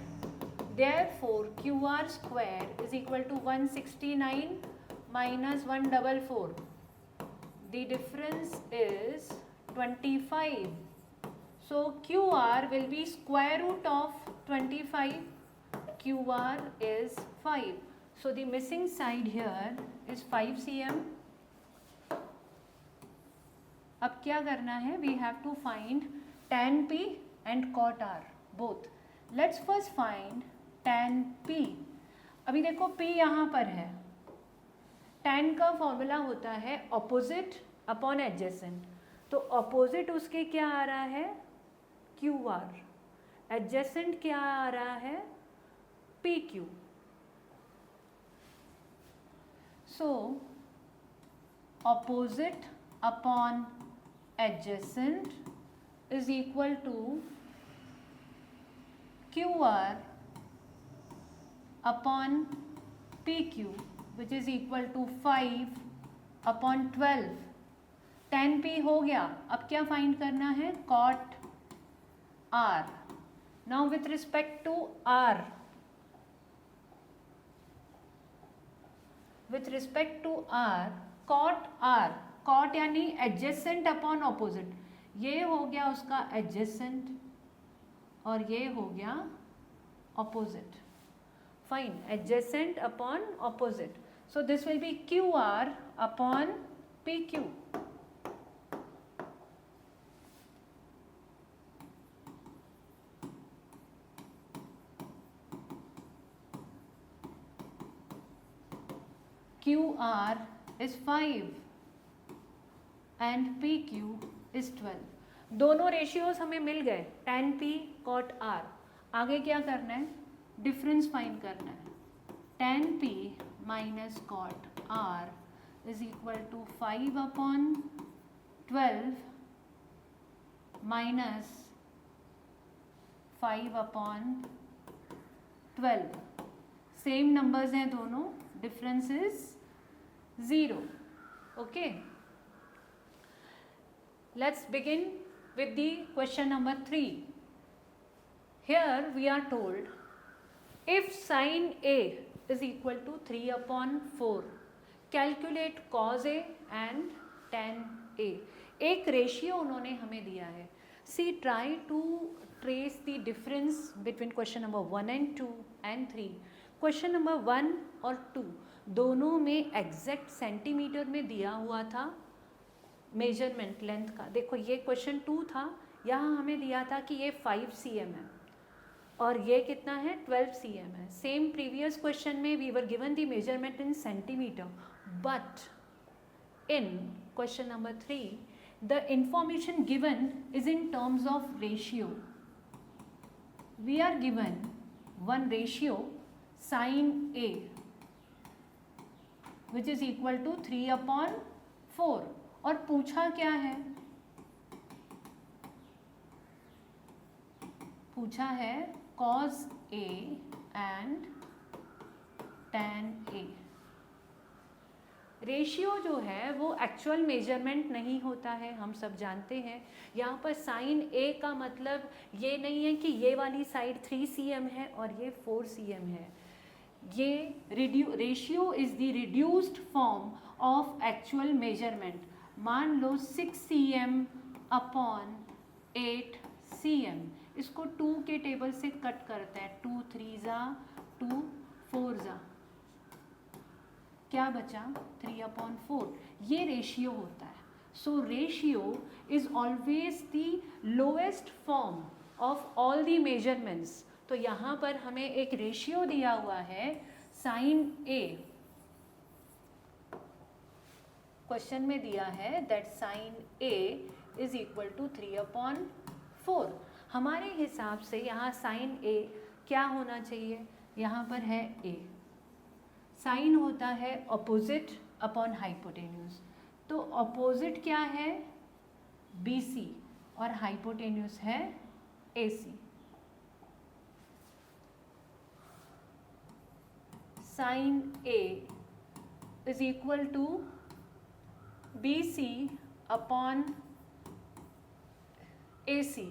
Therefore QR square is equal to 169 minus 144। The difference is 25। So QR will be square root of 25. QR is 5. So the missing side here is 5 cm अब क्या करना है, we have to find tan p and cot r both. Let's first find tan p. अभी देखो p यहाँ पर है, tan का फॉर्मूला होता है ऑपोजिट अपॉन एडजेसेंट, तो ऑपोजिट उसके क्या आ रहा है, क्यू आर, एडजेसेंट क्या आ रहा है, P Q. So opposite upon adjacent is equal to Q R upon P Q which is equal to 5 upon 12. tan p हो गया. अब क्या फाइंड करना है, cot r. Now with respect to r, with respect to r, cot r, cot यानी एडजेसेंट अपॉन ऑपोजिट, ये हो गया उसका एडजेसेंट और ये हो गया opposite. Fine, adjacent upon opposite. So this will be Q R upon P Q. QR is 5 and PQ is 12. दोनों रेशियोज हमें मिल गए, tan P cot R. आगे क्या करना है, डिफरेंस फाइंड करना है. tan P minus cot R is equal to 5 upon 12 minus 5 upon 12. Same numbers हैं दोनों, difference is 0. Okay, let's begin with the question number 3. Here we are told if sin A is equal to 3 upon 4, calculate cos A and tan A. एक रेशियो उन्होंने हमें दिया है. See, try to trace the difference between question number 1 and 2 and 3. Question number 1 और 2 दोनों में एग्जैक्ट सेंटीमीटर में दिया हुआ था मेजरमेंट लेंथ का. देखो ये क्वेश्चन 2 था, यहाँ हमें दिया था कि ये 5 cm है और ये कितना है, 12 cm है. सेम प्रीवियस क्वेश्चन में we were given the measurement in centimetre, but in question number 3 the information given is in terms of ratio. We are given one ratio sin A which is equal to 3 upon 4 और पूछा क्या है, पूछा है cos A and tan A. Ratio जो है वो एक्चुअल मेजरमेंट नहीं होता है, हम सब जानते हैं. यहाँ पर साइन A का मतलब ये नहीं है कि ये वाली साइड 3 cm है और ये 4 cm है. ये ratio is the reduced form of actual measurement. मान लो 6 cm अपॉन 8 cm, इसको 2 के टेबल से कट करते हैं. 2 3 जा 2 4 जा, क्या बचा, 3 अपॉन 4. ये रेशियो होता है. So ratio is always the lowest form of all the measurements. तो यहाँ पर हमें एक रेशियो दिया हुआ है साइन A. क्वेश्चन में दिया है that sine A is equal to 3 upon 4. हमारे हिसाब से यहाँ साइन A क्या होना चाहिए, यहाँ पर है A. साइन होता है ऑपोजिट अपॉन हाइपोटेन्यूज, तो ऑपोजिट क्या है, BC और हाइपोटेन्यूज है AC. Sine A is equal to BC upon AC.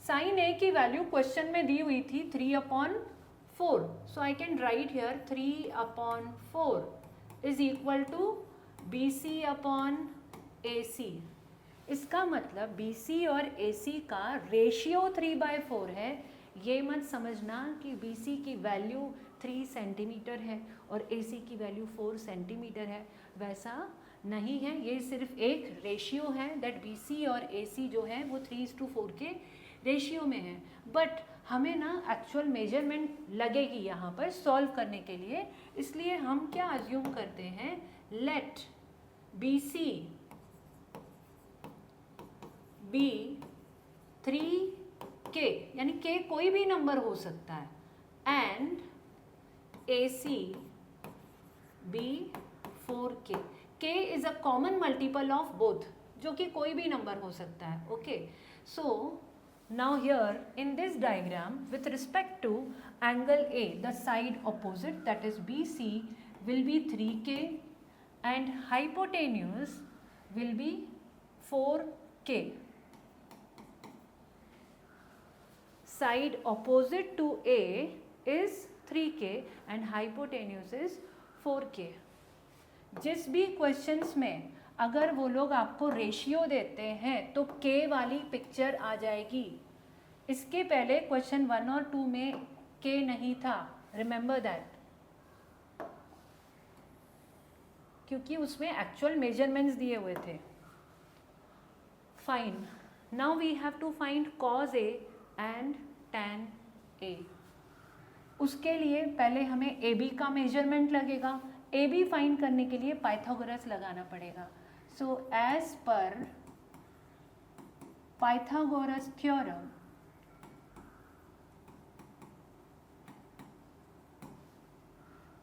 Sine A की वैल्यू क्वेश्चन में दी हुई थी 3 upon 4. So I can write here 3 upon 4 is equal to BC upon AC. इसका मतलब BC और AC का रेशियो 3/4 है. ये मत समझना कि BC की वैल्यू 3 सेंटीमीटर है और AC की वैल्यू 4 सेंटीमीटर है, वैसा नहीं है, ये सिर्फ एक रेशियो है दैट BC और AC जो है वो 3:4 के रेशियो में है, बट हमें ना एक्चुअल मेजरमेंट लगेगी यहाँ पर सॉल्व करने के लिए, इसलिए हम क्या अज्यूम करते हैं, लेट BC बी 3K, यानी K कोई भी नंबर हो सकता है, and AC be 4K. K is a common multiple of both, जो कि कोई भी नंबर हो सकता है. Okay, so now here in this diagram with respect to angle A, the side opposite that is BC will be 3K and hypotenuse will be 4K. Side opposite to A is 3K and hypotenuse is 4K. जिस भी क्वेश्चंस में अगर वो लोग आपको रेशियो देते हैं तो K वाली पिक्चर आ जाएगी. इसके पहले क्वेश्चन 1 और 2 में K नहीं था, रिमेंबर दैट, क्योंकि उसमें एक्चुअल मेजरमेंट्स दिए हुए थे. Fine, now we have to find cos A and tan A. उसके लिए पहले हमें AB का मेजरमेंट लगेगा. AB फाइंड करने के लिए पाइथागोरस लगाना पड़ेगा. So as per Pythagoras theorem,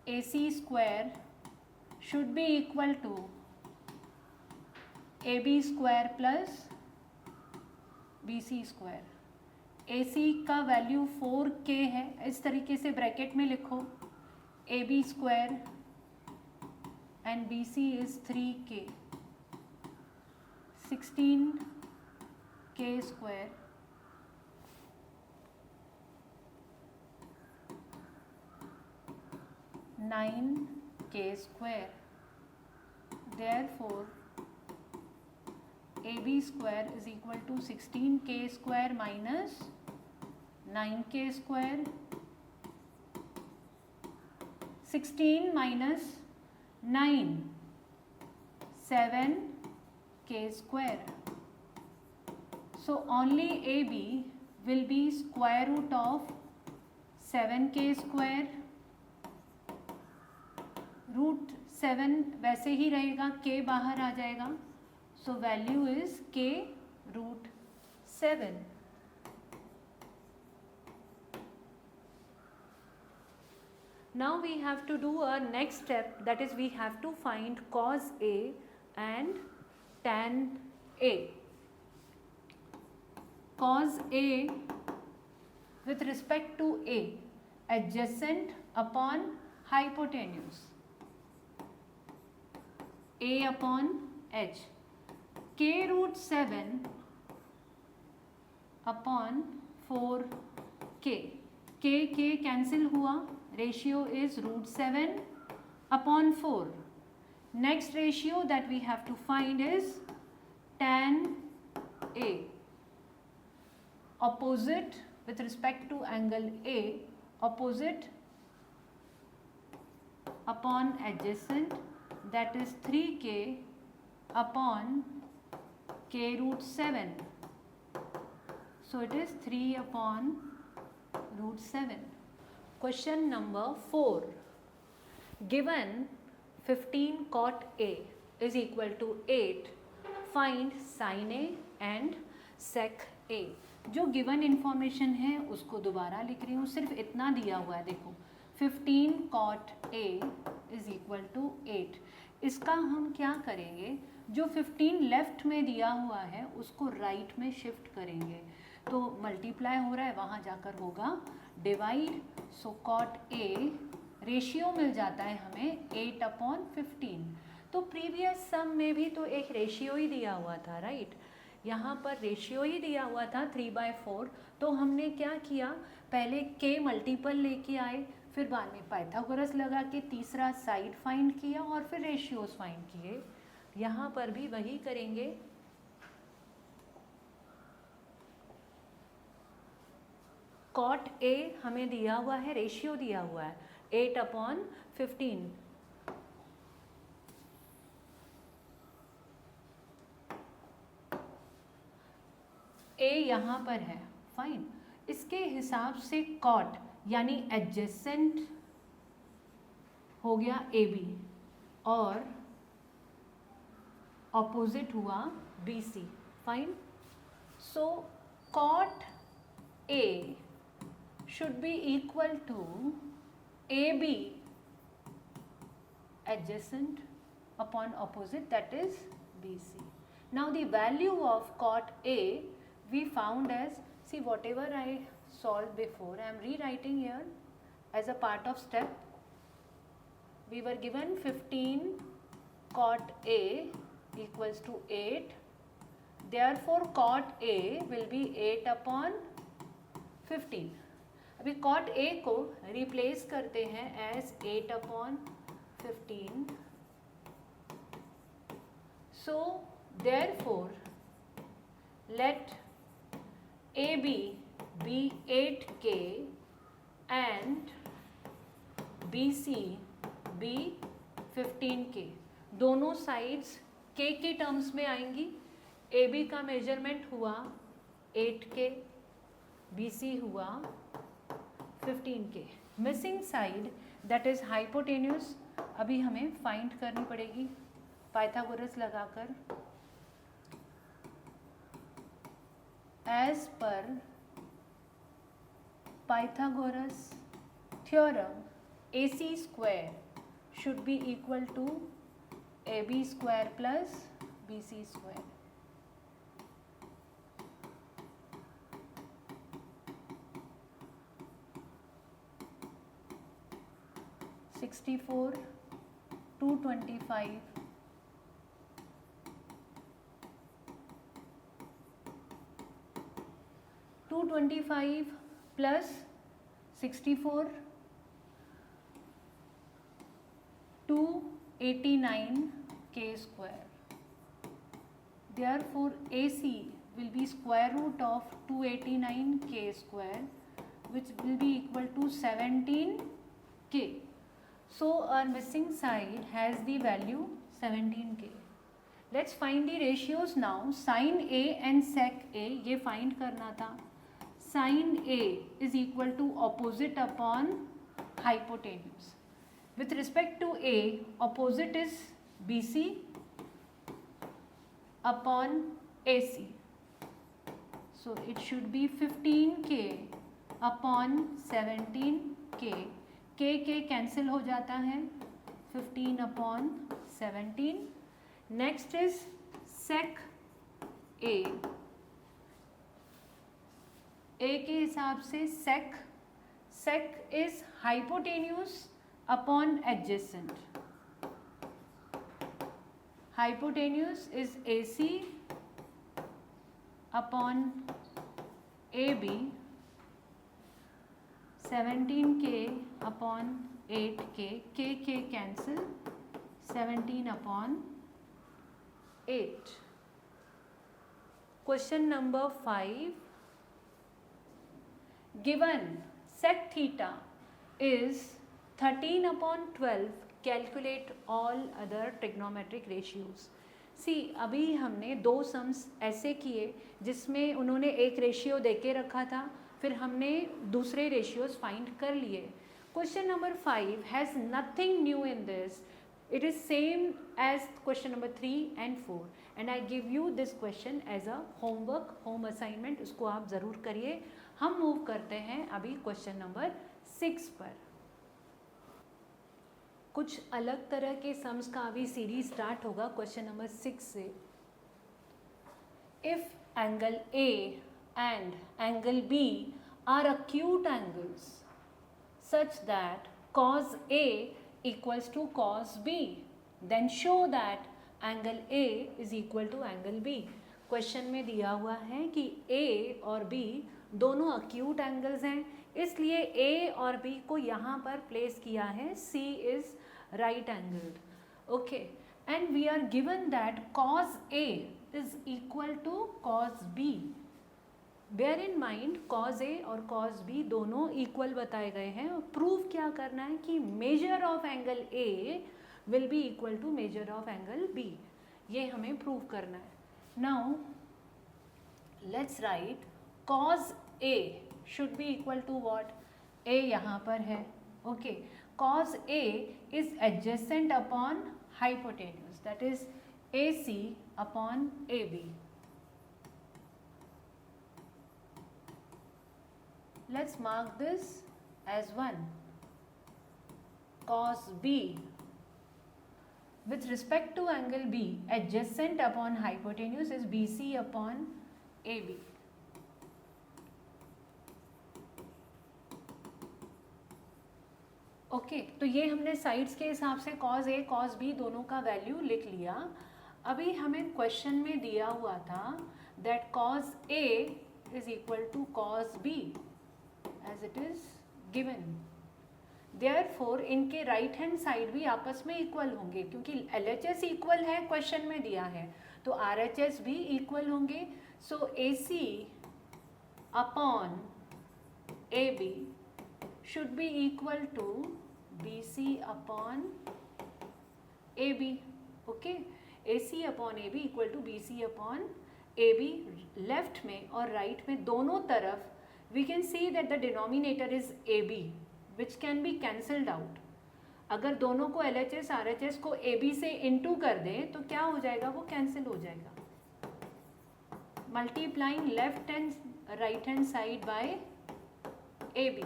AC square should be equal to AB square plus BC square. AC का वैल्यू 4K है, इस तरीके से ब्रैकेट में लिखो, AB square and BC is 3K, 16K square (9K square). Therefore, AB square is equal to 16K square minus 9K square. 16 minus 9, 7K square. So only AB will be square root of 7K square. Root 7 वैसे ही रहेगा, K बाहर आ जाएगा, so value is K root 7. Now we have to do a next step, that is we have to find cos A and tan A. Cos A with respect to A, adjacent upon hypotenuse, A upon H, K root 7 upon 4K. K cancel हुआ, ratio is root 7 upon 4. Next ratio that we have to find is tan A. Opposite with respect to angle A, opposite upon adjacent, that is 3K upon K root 7. So it is 3 upon root 7. Question number 4. Given 15 cot A is equal to 8, find sin A and sec A. जो गिवन इंफॉर्मेशन है उसको दोबारा लिख रही हूँ, सिर्फ इतना दिया हुआ है, देखो 15 cot A is equal to 8. इसका हम क्या करेंगे, जो 15 लेफ्ट में दिया हुआ है उसको राइट में शिफ्ट करेंगे, तो मल्टीप्लाई हो रहा है, वहाँ जाकर होगा divide. So cot A ratio मिल जाता है हमें 8 upon 15. तो प्रीवियस सम में भी तो एक रेशियो ही दिया हुआ था, राइट, यहाँ पर रेशियो ही दिया हुआ था 3/4. तो हमने क्या किया, पहले K मल्टीपल लेके आए, फिर बाद में पाइथागोरस लगा के तीसरा साइड फाइंड किया और फिर रेशियोज फाइंड किए. यहाँ पर भी वही करेंगे. cot A हमें दिया हुआ है, रेशियो दिया हुआ है 8 upon 15. यहाँ पर है, फाइन। इसके हिसाब से कॉट यानी एडजेसेंट हो गया AB और ऑपोजिट हुआ BC, fine. So cot A should be equal to AB adjacent upon opposite, that is BC. Now the value of cot A we found as, see whatever I solved before I am rewriting here as a part of step. We were given 15 cot A equals to 8, therefore cot A will be 8 upon 15. अभी cot A को रिप्लेस करते हैं as 8 upon 15. So therefore let AB be 8K and BC be 15K. दोनों साइड्स K के टर्म्स में आएंगी. AB का मेजरमेंट हुआ 8K, BC हुआ 15K. Missing side that is hypotenuse अभी हमें फाइंड करनी पड़ेगी पाइथागोरस लगाकर. As per Pythagoras theorem AC square should be equal to AB square plus BC square. $64, $225, $225 plus 64, 289K square. Therefore AC will be square root of 289K square, which will be equal to 17K. So our missing side has the value 17K. Let's find the ratios now. Sin A and sec A ये find करना था. Sin A is equal to opposite upon hypotenuse. With respect to A, opposite is BC upon AC. So it should be 15K upon 17K. K cancel हो जाता है, 15 upon 17. Next is sec A. A के हिसाब से sec is hypotenuse upon adjacent. Hypotenuse is AC upon AB. 17K upon 8K, K cancel, 17 upon 8. Question number 5. Given sec theta is 13 upon 12, calculate all other trigonometric ratios. सी अभी हमने दो सम्स ऐसे किए जिसमें उन्होंने एक रेशियो देके रखा था, फिर हमने दूसरे रेशियोज फाइंड कर लिए. Question number 5 has nothing new in this. It is same as question number 3 and 4 and I give you this question as a homework, home assignment. उसको आप ज़रूर करिए. हम मूव करते हैं अभी क्वेश्चन नंबर 6 पर. कुछ अलग तरह के सम्स का अभी सीरीज स्टार्ट होगा क्वेश्चन नंबर 6 से. If angle A and angle B are acute angles such that cos A equals to cos B, then show that angle A is equal to angle B. Question में दिया हुआ है कि A और B दोनों acute angles हैं, इसलिए A और B को यहाँ पर प्लेस किया है. C is right angled. Okay, and we are given that cos A is equal to cos B. Bear in mind cos A और cos B दोनों इक्वल बताए गए हैं. और प्रूव क्या करना है कि measure of angle A will be equal to measure of angle B. ये हमें प्रूव करना है. Now let's write cos A should be equal to what? A यहाँ पर है, okay. Cos A is adjacent upon hypotenuse, that is AC upon AB. Let's mark this as 1. Cos B with respect to angle B adjacent upon hypotenuse is BC upon AB. Okay तो ये हमने साइड्स के हिसाब से cos A cos B दोनों का वैल्यू लिख लिया. अभी हमें क्वेश्चन में दिया हुआ था that cos A is equal to cos B as it is given. Therefore इनके राइट हैंड साइड भी आपस में इक्वल होंगे क्योंकि LHS इक्वल है, क्वेश्चन में दिया है, तो RHS भी इक्वल होंगे. सो AC upon AB should be equal to BC upon AB. Okay, AC upon AB equal to BC upon AB. Left में और राइट में दोनों तरफ we can see that the denominator is AB which can be cancelled out. अगर दोनों को LHS RHS को AB से इंटू कर दें तो क्या हो जाएगा, वो कैंसिल हो जाएगा. Multiplying left and right hand side by AB.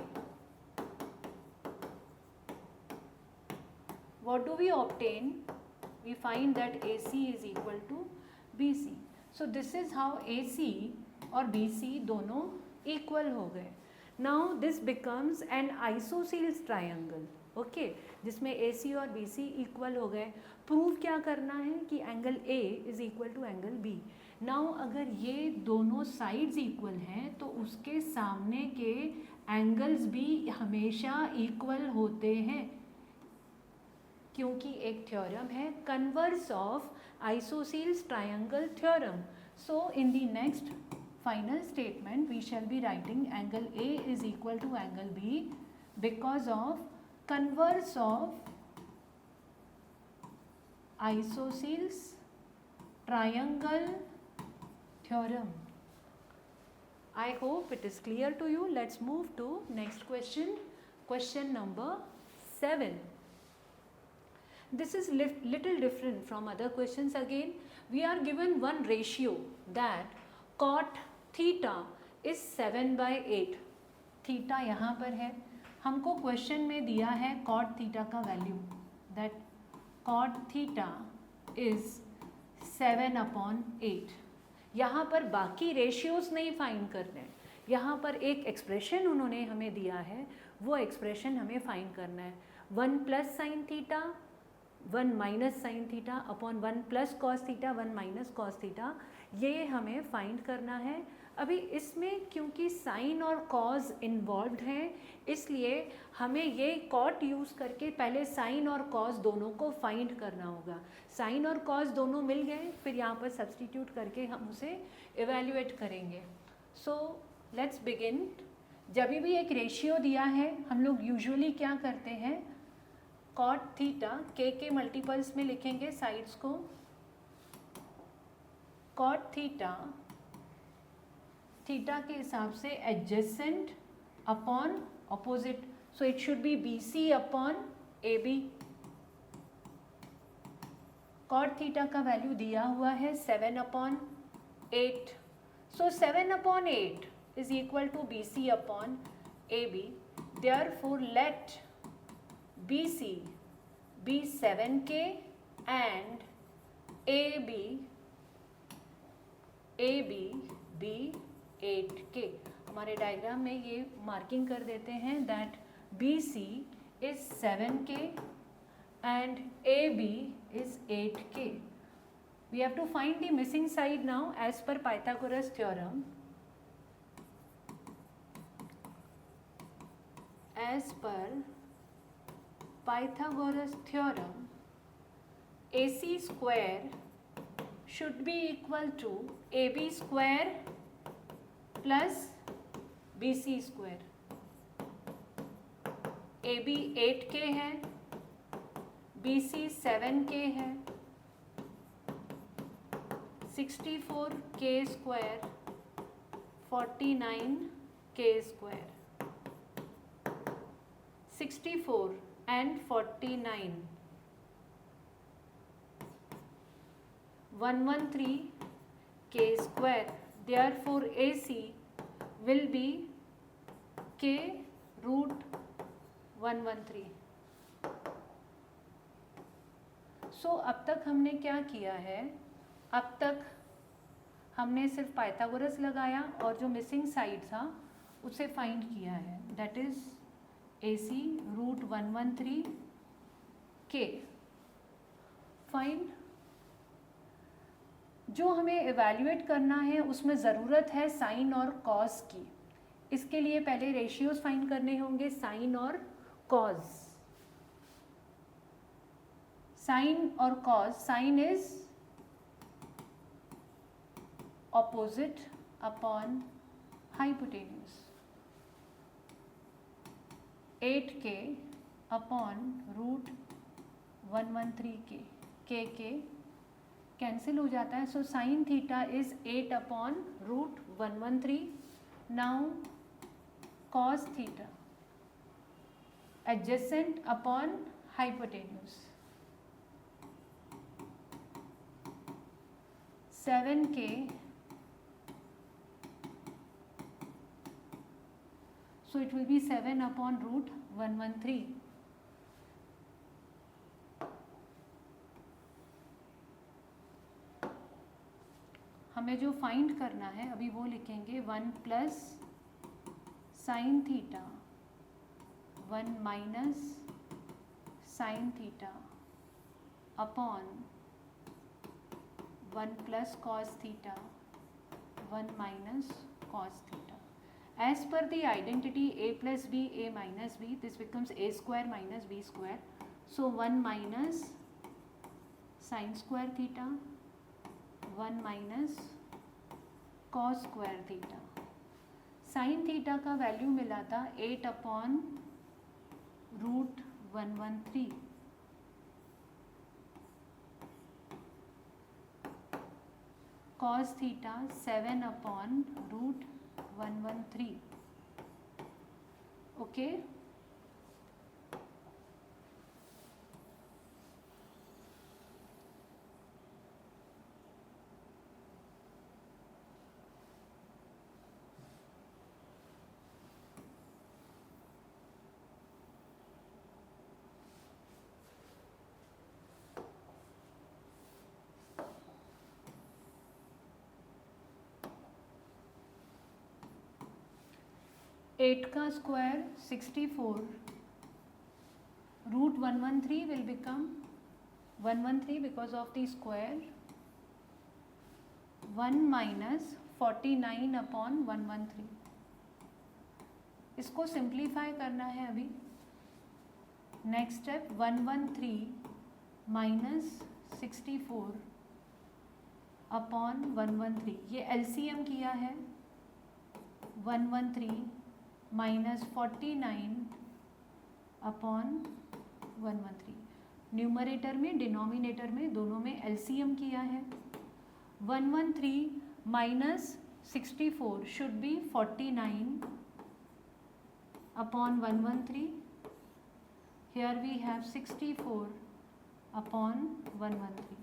What do we obtain? We find that AC is equal to BC. So this is how AC और BC दोनों equal हो गए. Now this becomes an isosceles triangle. Okay, जिसमें AC और BC equal हो गए. Prove क्या करना है कि angle A is equal to angle B. Now अगर ये दोनों sides equal हैं तो उसके सामने के angles भी हमेशा equal होते हैं क्योंकि एक थ्योरम है converse of isosceles triangle theorem. So in the next final statement we shall be writing angle A is equal to angle B because of converse of isosceles triangle theorem. I hope it is clear to you. Let's move to next question. Question number 7. This is little different from other questions. Again we are given one ratio that cot theta is 7/8. Theta यहाँ पर है, हमको क्वेश्चन में दिया है cot थीटा का value, that cot theta is 7/8. यहाँ पर बाकी रेशियोज नहीं फाइंड करने हैं, यहाँ पर एक एक्सप्रेशन उन्होंने हमें दिया है, वो एक्सप्रेशन हमें फाइंड करना है. 1 plus sine theta 1 minus sine theta upon 1 plus cos theta 1 minus cos theta, ये हमें फाइंड करना है. अभी इसमें क्योंकि साइन और कॉज इन्वॉल्व्ड हैं इसलिए हमें ये कॉट यूज़ करके पहले साइन और कॉज दोनों को फाइंड करना होगा. साइन और कॉज दोनों मिल गए, फिर यहाँ पर सब्सटीट्यूट करके हम उसे इवेल्युएट करेंगे. So let's begin. जब भी एक रेशियो दिया है हम लोग यूजुअली क्या करते हैं, कॉट थीटा के मल्टीपल्स में लिखेंगे साइड्स को. कॉट थीटा थीटा के हिसाब से adjacent upon opposite, so it should be BC upon AB. Cot theta का वैल्यू दिया हुआ है 7/8. सो 7/8 is equal to BC upon AB. Therefore let BC be 7K and AB be 8K. हमारे डायग्राम में ये मार्किंग कर देते हैं that BC is 7K and AB is 8K. We have to find the missing side now as per Pythagoras theorem. As per Pythagoras theorem, AC square should be equal to AB square plus BC square. AB 8K है, BC 7K है, 64K square 49k square, 64 and 49, 113k square. Therefore AC will be k root 113. सो अब तक हमने क्या किया है, अब तक हमने सिर्फ पाइथागोरस लगाया और जो मिसिंग साइड था उसे फाइंड किया है, that is AC root 113k. Find. जो हमें एवेल्यूएट करना है उसमें ज़रूरत है साइन और कॉस की. इसके लिए पहले रेशियोज फाइंड करने होंगे, साइन और कॉस. साइन और cos, sine is opposite upon hypotenuse. 8k upon root 113k, k cancel हो जाता है. So sine theta is 8 upon root 113. Now cos theta adjacent upon hypotenuse, 7k. So it will be 7 upon root 113. हमें जो फाइंड करना है अभी वो लिखेंगे 1 plus sine theta 1 minus sine theta upon 1 plus cos theta 1 minus cos theta. As per the identity a plus b, a minus b, this becomes a square minus b square. So 1 minus sin square theta, 1 minus cos square theta. Sin theta का वैल्यू मिला था 8 upon root 113. Cos theta 7 upon root 113. Okay. Eight का square 64, root 113 will become 113 because of the square, 1 minus 49 upon 113. इसको सिंप्लीफाई करना है अभी. Next step 113 minus 64 upon 113. ये LCM किया है. 113 माइनस 49 अपॉन 113. न्यूमरेटर में डिनोमिनेटर में दोनों में LCM किया है. 113 minus 64 should be 49 upon 113. Here we have 64 upon 113.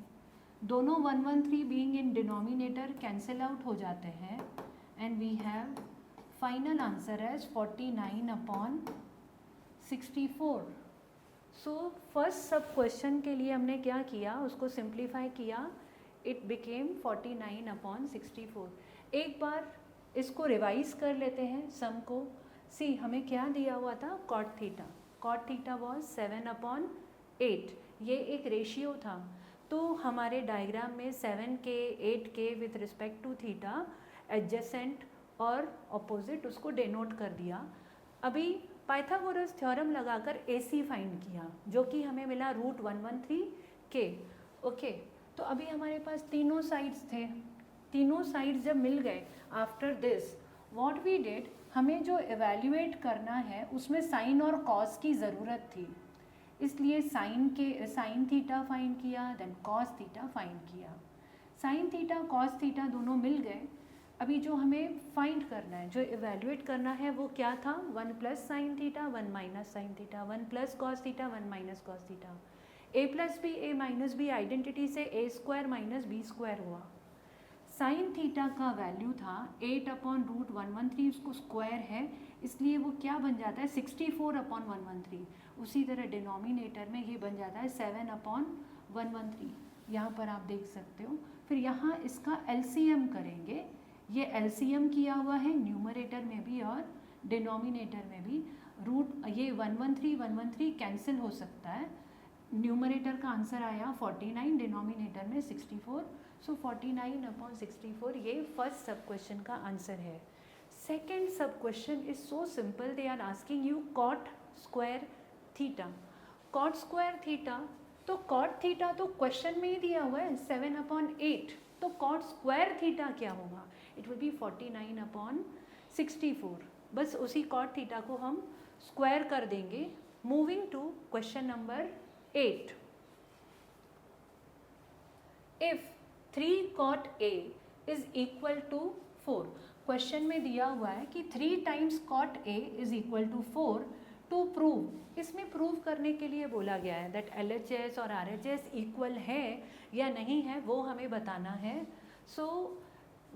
दोनों 113 being in denominator cancel out हो जाते हैं and we have final answer as 49 upon 64. So first sub question के लिए हमने क्या किया, उसको सिंप्लीफाई किया. It became 49 upon 64. एक बार इसको रिवाइज कर लेते हैं सम को. सी हमें क्या दिया हुआ था, cot theta. Cot theta was 7 upon 8. ये एक रेशियो था. तो हमारे डायग्राम में 7k 8k with respect to theta adjacent और ऑपोजिट उसको डेनोट कर दिया. अभी पाइथागोरस थ्योरम लगाकर AC फाइंड किया जो कि हमें मिला रूट 113k. ओके. तो अभी हमारे पास तीनों साइड्स थे. तीनों साइड्स जब मिल गए after this what we did, हमें जो एवेल्यूएट करना है उसमें साइन और कॉस की ज़रूरत थी. इसलिए साइन थीटा फाइंड किया, देन कॉस थीटा फाइंड किया. साइन थीटा कॉस थीटा दोनों मिल गए. अभी जो हमें फाइंड करना है, जो इवेल्युएट करना है वो क्या था, 1 plus sine theta 1 minus sine theta, 1 plus cos theta 1 minus cos theta. A plus B A minus B identity से A square minus B square हुआ। साइन थीटा का वैल्यू था 8/√113, उसको स्क्वायर है इसलिए वो क्या बन जाता है 64/113। उसी तरह डिनोमिनेटर में ये बन जाता है 7/113, यहाँ पर आप देख सकते हो। फिर यहाँ इसका एलसीएम करेंगे, ये एलसीएम किया हुआ है न्यूमरेटर में भी और डिनोमिनेटर में भी। रूट ये 113 कैंसिल हो सकता है। न्यूमरेटर का आंसर आया 49, डिनोमिनेटर में 64, सो 49/64 ये फर्स्ट सब क्वेश्चन का आंसर है। Second sub question is so simple, they are asking you cot square theta. Cot square theta, तो कॉट थीटा तो क्वेश्चन में ही दिया हुआ है 7/8, तो कॉट स्क्वायर थीटा क्या होगा, इट विल बी 49/64। बस उसी कॉट थीटा को हम स्क्वायर कर देंगे। Moving to question number 8। If 3 cot A is equal to 4, question में दिया हुआ है कि 3 times cot A is equal to 4 to prove. इसमें प्रूव करने के लिए बोला गया है दैट LHS और RHS इक्वल है या नहीं है, वो हमें बताना है। सो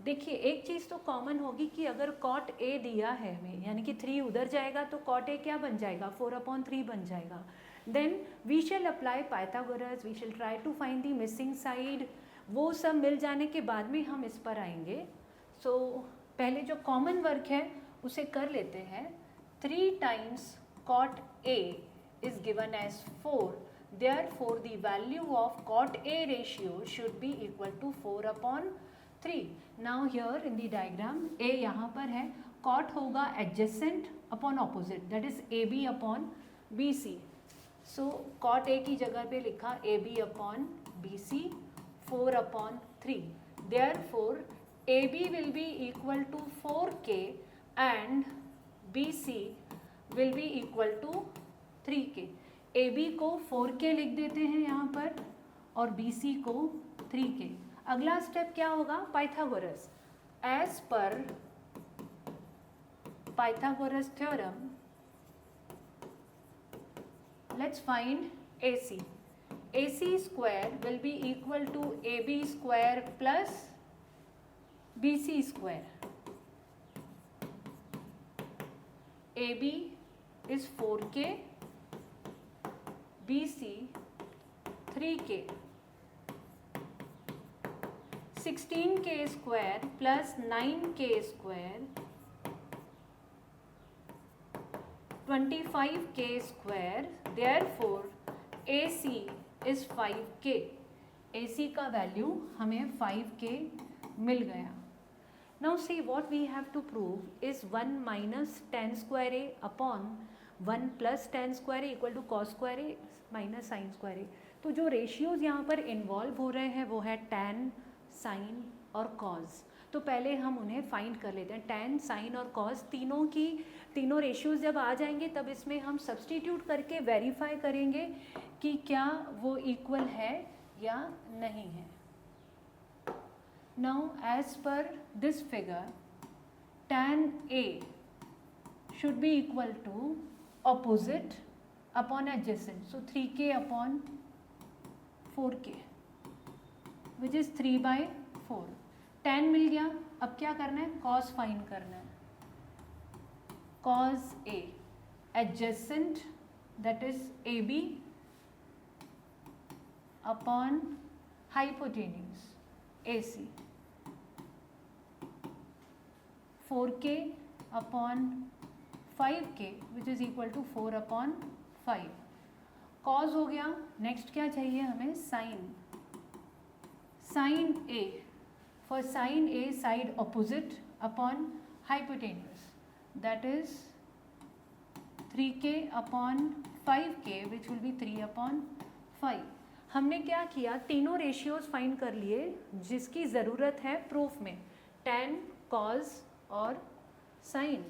देखिए एक चीज़ तो कॉमन होगी कि अगर cot A दिया है हमें, यानी कि 3 उधर जाएगा तो cot A क्या बन जाएगा 4/3 बन जाएगा। Then we shall apply Pythagoras, we shall try to find the missing side. वो सब मिल जाने के बाद में हम इस पर आएंगे। सो पहले जो कॉमन वर्क है उसे कर लेते हैं। 3 times cot A is given as 4, therefore the value of cot A ratio should be equal to 4/3. Now here in the diagram A यहाँ पर है, cot होगा adjacent upon opposite, that is AB/BC. So cot A की जगह पे लिखा AB/BC 4/3. Therefore AB will be equal to 4K and BC will be equal to 3K. AB को 4K लिख देते हैं यहाँ पर और BC को 3K। अगला स्टेप क्या होगा, Pythagoras. As per Pythagoras theorem let's find AC. AC square will be equal to AB square plus BC square. AB is 4K, BC 3K. 16K square plus 9K square 25K square, therefore AC is 5K. AC का वैल्यू हमें 5K मिल गया। Now see what we have to prove is 1 minus tan square A upon 1 plus tan square A equal to cos square A minus sin square A। तो जो रेशियोज यहाँ पर इन्वॉल्व हो रहे हैं वो है tan, sin और cos। तो पहले हम उन्हें फाइंड कर लेते हैं। tan, sin और cos तीनों रेशियोज जब आ जाएंगे तब इसमें हम सब्सटीट्यूट करके वेरीफाई करेंगे कि क्या वो इक्वल है या नहीं है। Now as per this figure, tan A should be equal to opposite upon adjacent, so 3K upon 4K which is 3/4। tan मिल गया, अब क्या करना है, cos फाइंड करना है। cos A adjacent that is AB upon hypotenuse AC 4K upon 5K which is equal to 4/5। cos हो गया, नेक्स्ट क्या चाहिए हमें, sin। sin A, for sin A side opposite upon hypotenuse that is 3K upon 5K which will be 3/5। हमने क्या किया, तीनों रेशियोज फाइंड कर लिए जिसकी ज़रूरत है प्रूफ में, tan, cos और sin।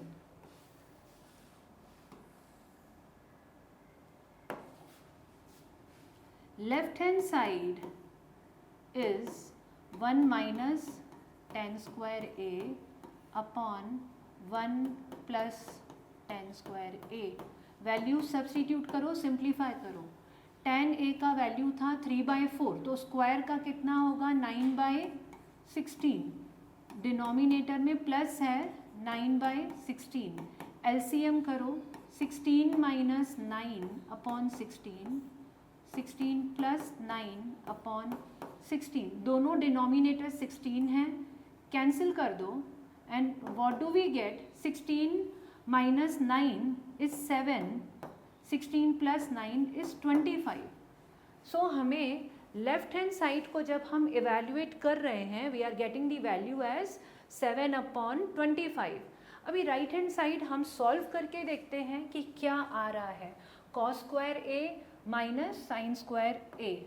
Left hand side is 1 minus tan square A upon 1 plus 10 square A. Value substitute करो, सिंप्लीफाई करो। 10a का वैल्यू था 3/4, तो स्क्वायर का कितना होगा 9/16। डिनोमिनेटर में प्लस है 9/16। एलसीएम करो, 16 माइनस 9 अपॉन 16, 16 प्लस 9 अपॉन 16, दोनों डिनोमिनेटर 16 हैं, कैंसिल कर दो and what do we get, 16 minus 9 is 7, 16 plus 9 is 25। So हमें लेफ्ट हैंड साइड को जब हम इवेल्युएट कर रहे हैं, we are getting the value as 7/25। अभी राइट हैंड साइड हम सॉल्व करके देखते हैं कि क्या आ रहा है। Cos square A minus sine square A.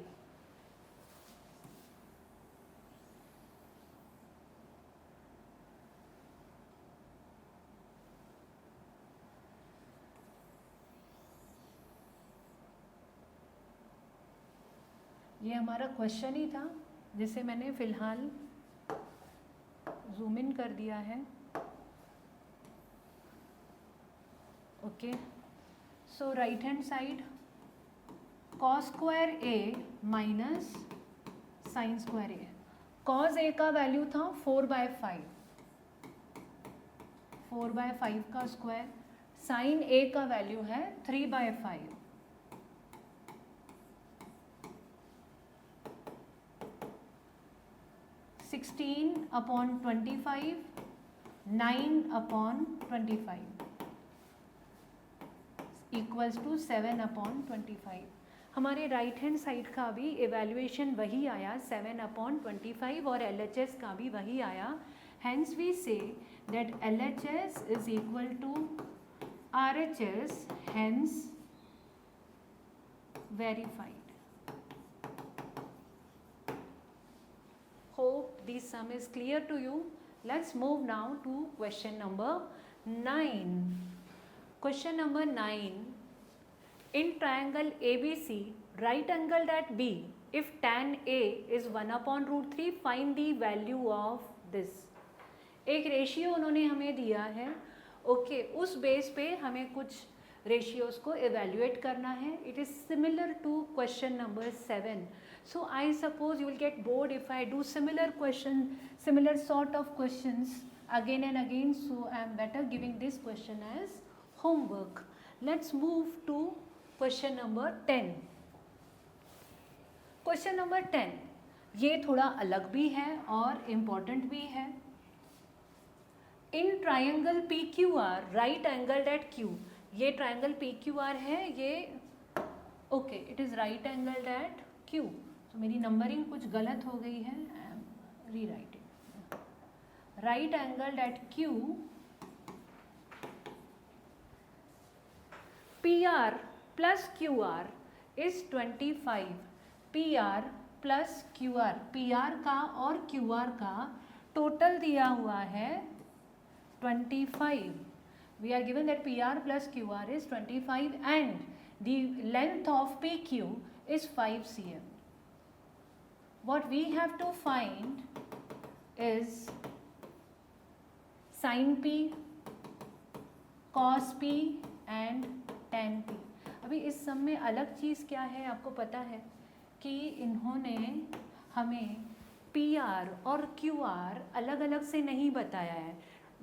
ये हमारा क्वेश्चन ही था जिसे मैंने फिलहाल जूम इन कर दिया है। Okay, so right hand side cos square A minus sine square A. Cos A का वैल्यू था 4/5, 4/5 का स्क्वायर। साइन ए का वैल्यू है 3/5। (16 upon 25), 9 upon 25 equals to 7 upon 25। हमारे राइट हैंड साइड का भी इवेल्युएशन वही आया 7 upon 25 और LHS का भी वही आया। Hence we say that LHS is equal to RHS, hence verified. Hope this sum is clear to you. Let's move now to question number 9. Question number 9. In triangle ABC, right angled at B, if tan A is 1/√3, find the value of this. एक रेशियो उन्होंने हमें दिया है। ओके, उस बेस पे हमें कुछ रेशियोज को एवेल्युएट करना है। It is similar to question number 7. So I suppose you will get bored if I do similar sort of questions again and again. So I am better giving this question as homework. Let's move to question number 10. Question number 10 ये थोड़ा अलग भी है और इम्पॉर्टेंट भी है। In triangle PQR, right angled at Q. ये triangle PQR है, ये okay, it is right angled at Q. तो मेरी नंबरिंग कुछ गलत हो गई है, I am rewriting. Right angled at Q, PR plus QR is 25। PR plus QR, PR का और QR का टोटल दिया हुआ है 25। We are given that PR plus QR is 25 and the length of PQ is 5 cm. What we have to find is sin P, cos P and tan P. अभी इस सब में अलग चीज़ क्या है आपको पता है कि इन्होंने हमें PR और QR अलग अलग से नहीं बताया है,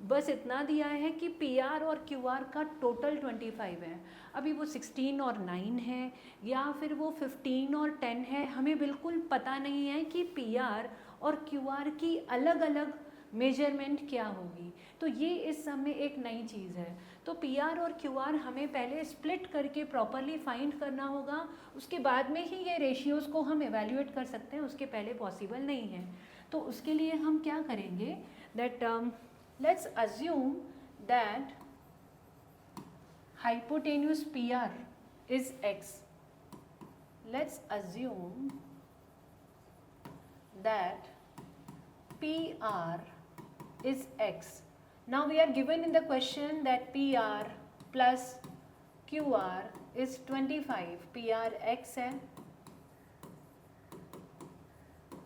बस इतना दिया है कि PR और QR का टोटल 25 है। अभी वो 16 और 9 है या फिर वो 15 और 10 है, हमें बिल्कुल पता नहीं है कि PR और QR की अलग अलग मेजरमेंट क्या होगी। तो ये इस सब में एक नई चीज़ है। तो PR और QR हमें पहले स्प्लिट करके प्रॉपरली फाइंड करना होगा, उसके बाद में ही ये रेशियोज़ को हम एवेल्युएट कर सकते हैं, उसके पहले पॉसिबल नहीं है। तो उसके लिए हम क्या करेंगे, that let's assume that hypotenuse PR is X. Let's assume that PR is X. Now we are given in the question that PR plus QR is 25. PR X है,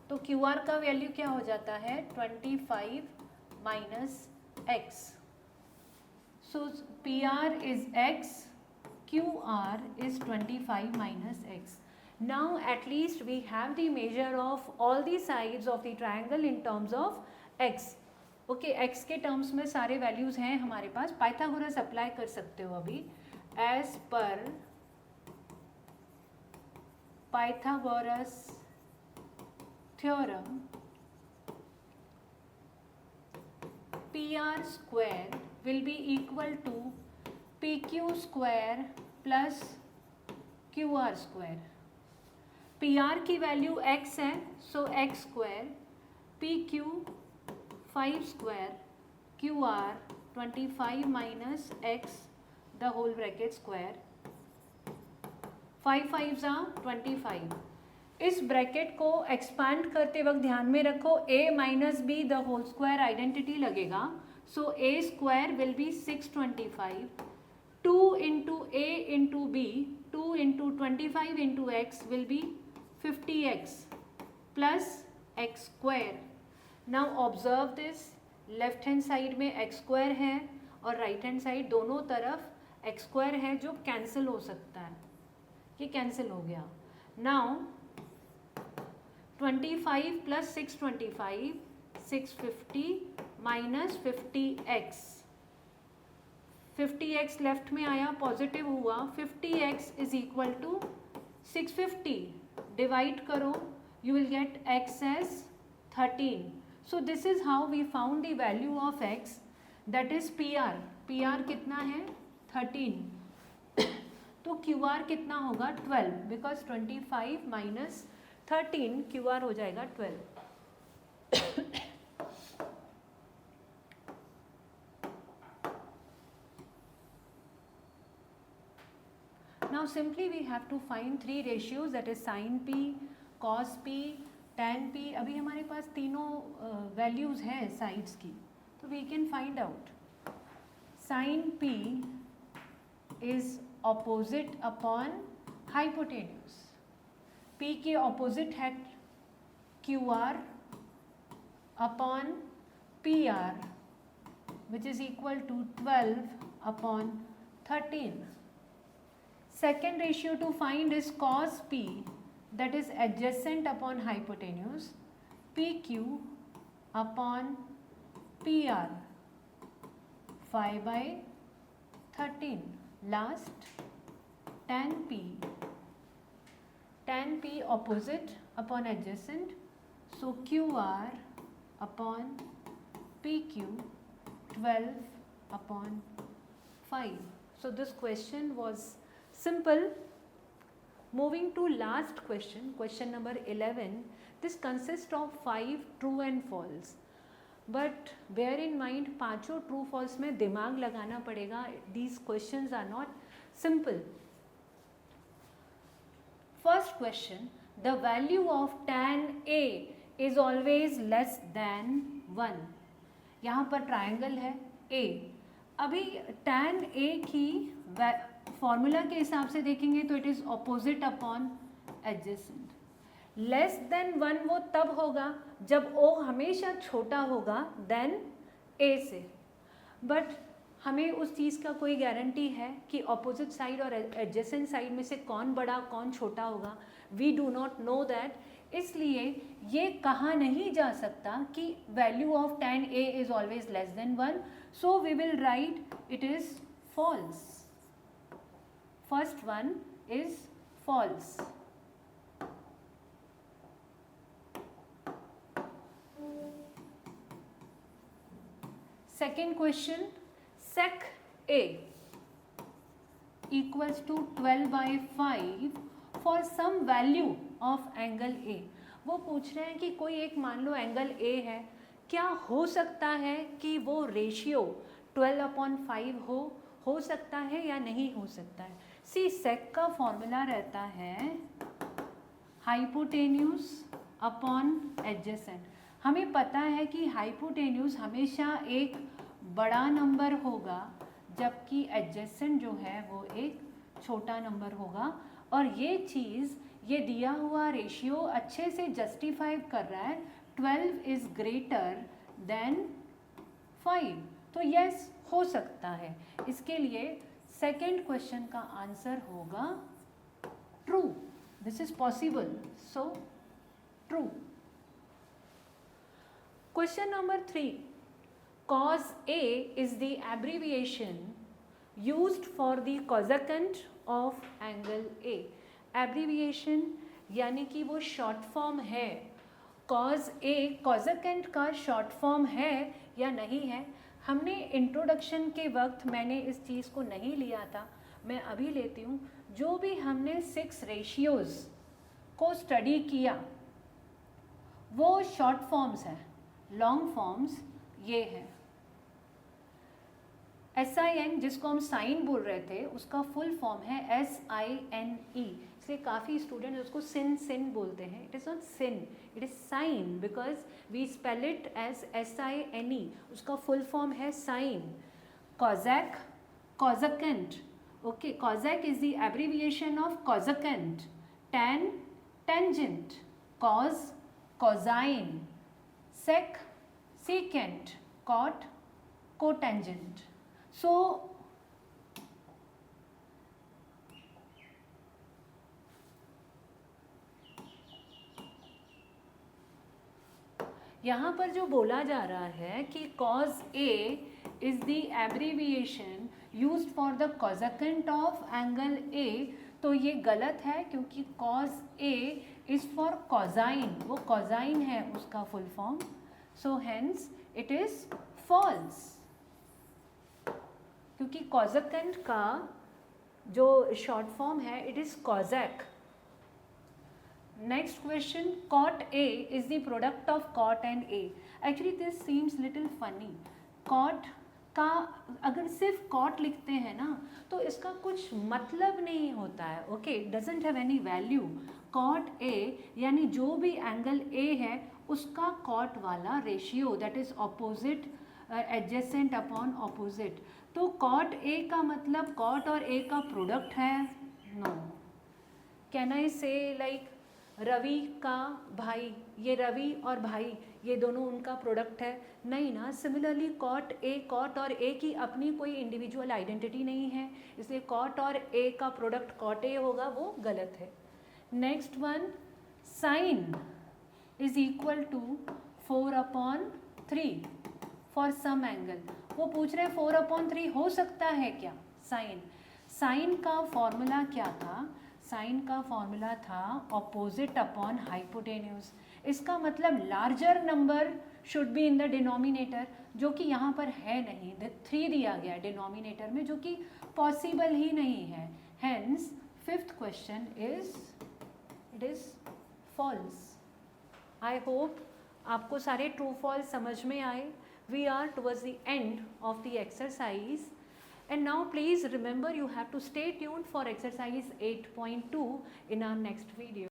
तो QR का वैल्यू क्या हो जाता है 25 minus x. So PR is x, QR is 25 minus x. Now at least we have the measure of all the sides of the triangle in terms of x. Okay, x के टर्म्स में सारे वैल्यूज हैं हमारे पास. पाइथागोरस अप्लाई कर सकते हो अभी. As per Pythagoras theorem PR square will be equal to PQ square plus QR square. PR की वैल्यू x है, so x square, PQ 5 square, QR 25 minus x the whole bracket square. 5 5s are 25. इस ब्रैकेट को एक्सपांड करते वक्त ध्यान में रखो a minus b the whole square identity लगेगा. So a square will be 625. 2 into a into b, 2 into 25 into x will be 50x plus x square. Now observe this, left hand side में x स्क्वायर है और राइट हैंड साइड दोनों तरफ x स्क्वायर है जो कैंसिल हो सकता है. ये कैंसिल हो गया. Now 25 plus 625, 650 minus 50x. 50x left में आया, पॉजिटिव हुआ. 50x is equal to 650. Divide करो, you will get x as 13. So this is how we found the value of x, that is PR. PR कितना है? 13. तो QR कितना होगा? 12, बिकॉज 25 माइनस 13 QR हो जाएगा 12. Now simply we have to find three ratios, that is sin P, cos P, tan P. अभी हमारे पास तीनों वैल्यूज हैं साइड्स की, तो we can find out. sin P is opposite upon hypotenuse. P के ऑपोजिट है QR upon PR, which is equal to 12 upon 13. Second ratio to find is cos P, that is adjacent upon hypotenuse, PQ upon PR, 5 by 13. Last, tan P. Tan P opposite upon adjacent, so QR upon PQ 12 upon 5. So this question was simple. Moving to last question, question number 11. This consists of 5 true and false. But bear in mind, पांचों true false में दिमाग लगाना पड़ेगा. These questions are not simple. First question, the value of tan A is always less than 1. यहाँ पर ट्रायंगल है A. अभी tan A की फॉर्मूला के हिसाब से देखेंगे तो it is opposite upon adjacent. Less than 1 वो तब होगा जब O हमेशा छोटा होगा देन A से. बट हमें उस चीज़ का कोई गारंटी है कि ऑपोजिट साइड और एडजेसेंट साइड में से कौन बड़ा कौन छोटा होगा? We do not know that. इसलिए ये कहा नहीं जा सकता कि value of tan A is always less than 1. So we will write it is false. First one is false. Second question, sec A equals to 12 by 5 for some value of angle A. वो पूछ रहे हैं कि कोई एक मान लो एंगल A है, क्या हो सकता है कि वो रेशियो 12/5 हो सकता है या नहीं हो सकता है? सी सेक का फॉर्मूला रहता है हाइपोटेन्यूज अपॉन एडजेसेंट. हमें पता है कि हाइपोटेन्यूज हमेशा एक बड़ा नंबर होगा जबकि एडजेसेंट जो है वो एक छोटा नंबर होगा. और ये चीज़, ये दिया हुआ रेशियो अच्छे से जस्टिफाई कर रहा है. 12 इज़ ग्रेटर देन 5. तो यस हो सकता है। इसके लिए सेकेंड क्वेश्चन का आंसर होगा true, this is possible, so true. Question number 3, cos A is the abbreviation used for the cosecant of angle A। Abbreviation यानी कि वो शॉर्ट फॉर्म है, cos A cosecant का शॉर्ट फॉर्म है या नहीं है। हमने इंट्रोडक्शन के वक्त मैंने इस चीज़ को नहीं लिया था, मैं अभी लेती हूँ। जो भी हमने 6 रेशियोज़ को स्टडी किया वो शॉर्ट फॉर्म्स हैं, लॉन्ग फॉर्म्स ये है। SIN जिसको हम साइन बोल रहे थे उसका फुल फॉर्म है SINE, इसलिए काफ़ी स्टूडेंट उसको सिन बोलते हैं। It is not sin, it is sine because we spell it as SINE, उसका फुल फॉर्म है sine. Cosec, cosecant, okay, cosec is the abbreviation of cosecant. Tan, tangent. Cos, cosine. Sec, secant. Cot, cotangent. So यहाँ पर जो बोला जा रहा है कि cos A is the abbreviation used for the cosecant of angle A, तो ये गलत है क्योंकि cos A is for cosine, वो cosine है उसका full form, so hence it is false, क्योंकि cosecant का जो शॉर्ट फॉर्म है it is cosec। Next question, cot A is the product of cot and A। Actually this seems little funny। cot का अगर सिर्फ cot लिखते हैं ना तो इसका कुछ मतलब नहीं होता है, okay, doesn't have any value. cot A यानी जो भी एंगल A है उसका cot वाला ratio, that is opposite, adjacent upon opposite. तो cot A का मतलब cot और A का प्रोडक्ट है? नो। कैन आई से लाइक रवि का भाई, ये रवि और भाई ये दोनों उनका प्रोडक्ट है? नहीं ना। सिमिलरली कॉट ए, कॉट और ए की अपनी कोई इंडिविजुअल आइडेंटिटी नहीं है, इसलिए कॉट और ए का प्रोडक्ट कॉट ए होगा, वो गलत है। Next one, sine is equal to 4/3 for some angle. वो पूछ रहे हैं 4/3 हो सकता है क्या? साइन का फॉर्मूला क्या था? साइन का फॉर्मूला था ऑपोजिट अपॉन हाइपोटेन्यूज। इसका मतलब larger number should be in the denominator, जो कि यहाँ पर है नहीं, 3 दिया गया है डिनोमिनेटर में, जो कि पॉसिबल ही नहीं है। Hence fifth question it is false. I hope आपको सारे ट्रू फॉल्स समझ में आए। We are towards the end of the exercise. And now please remember you have to stay tuned for exercise 8.2 in our next video.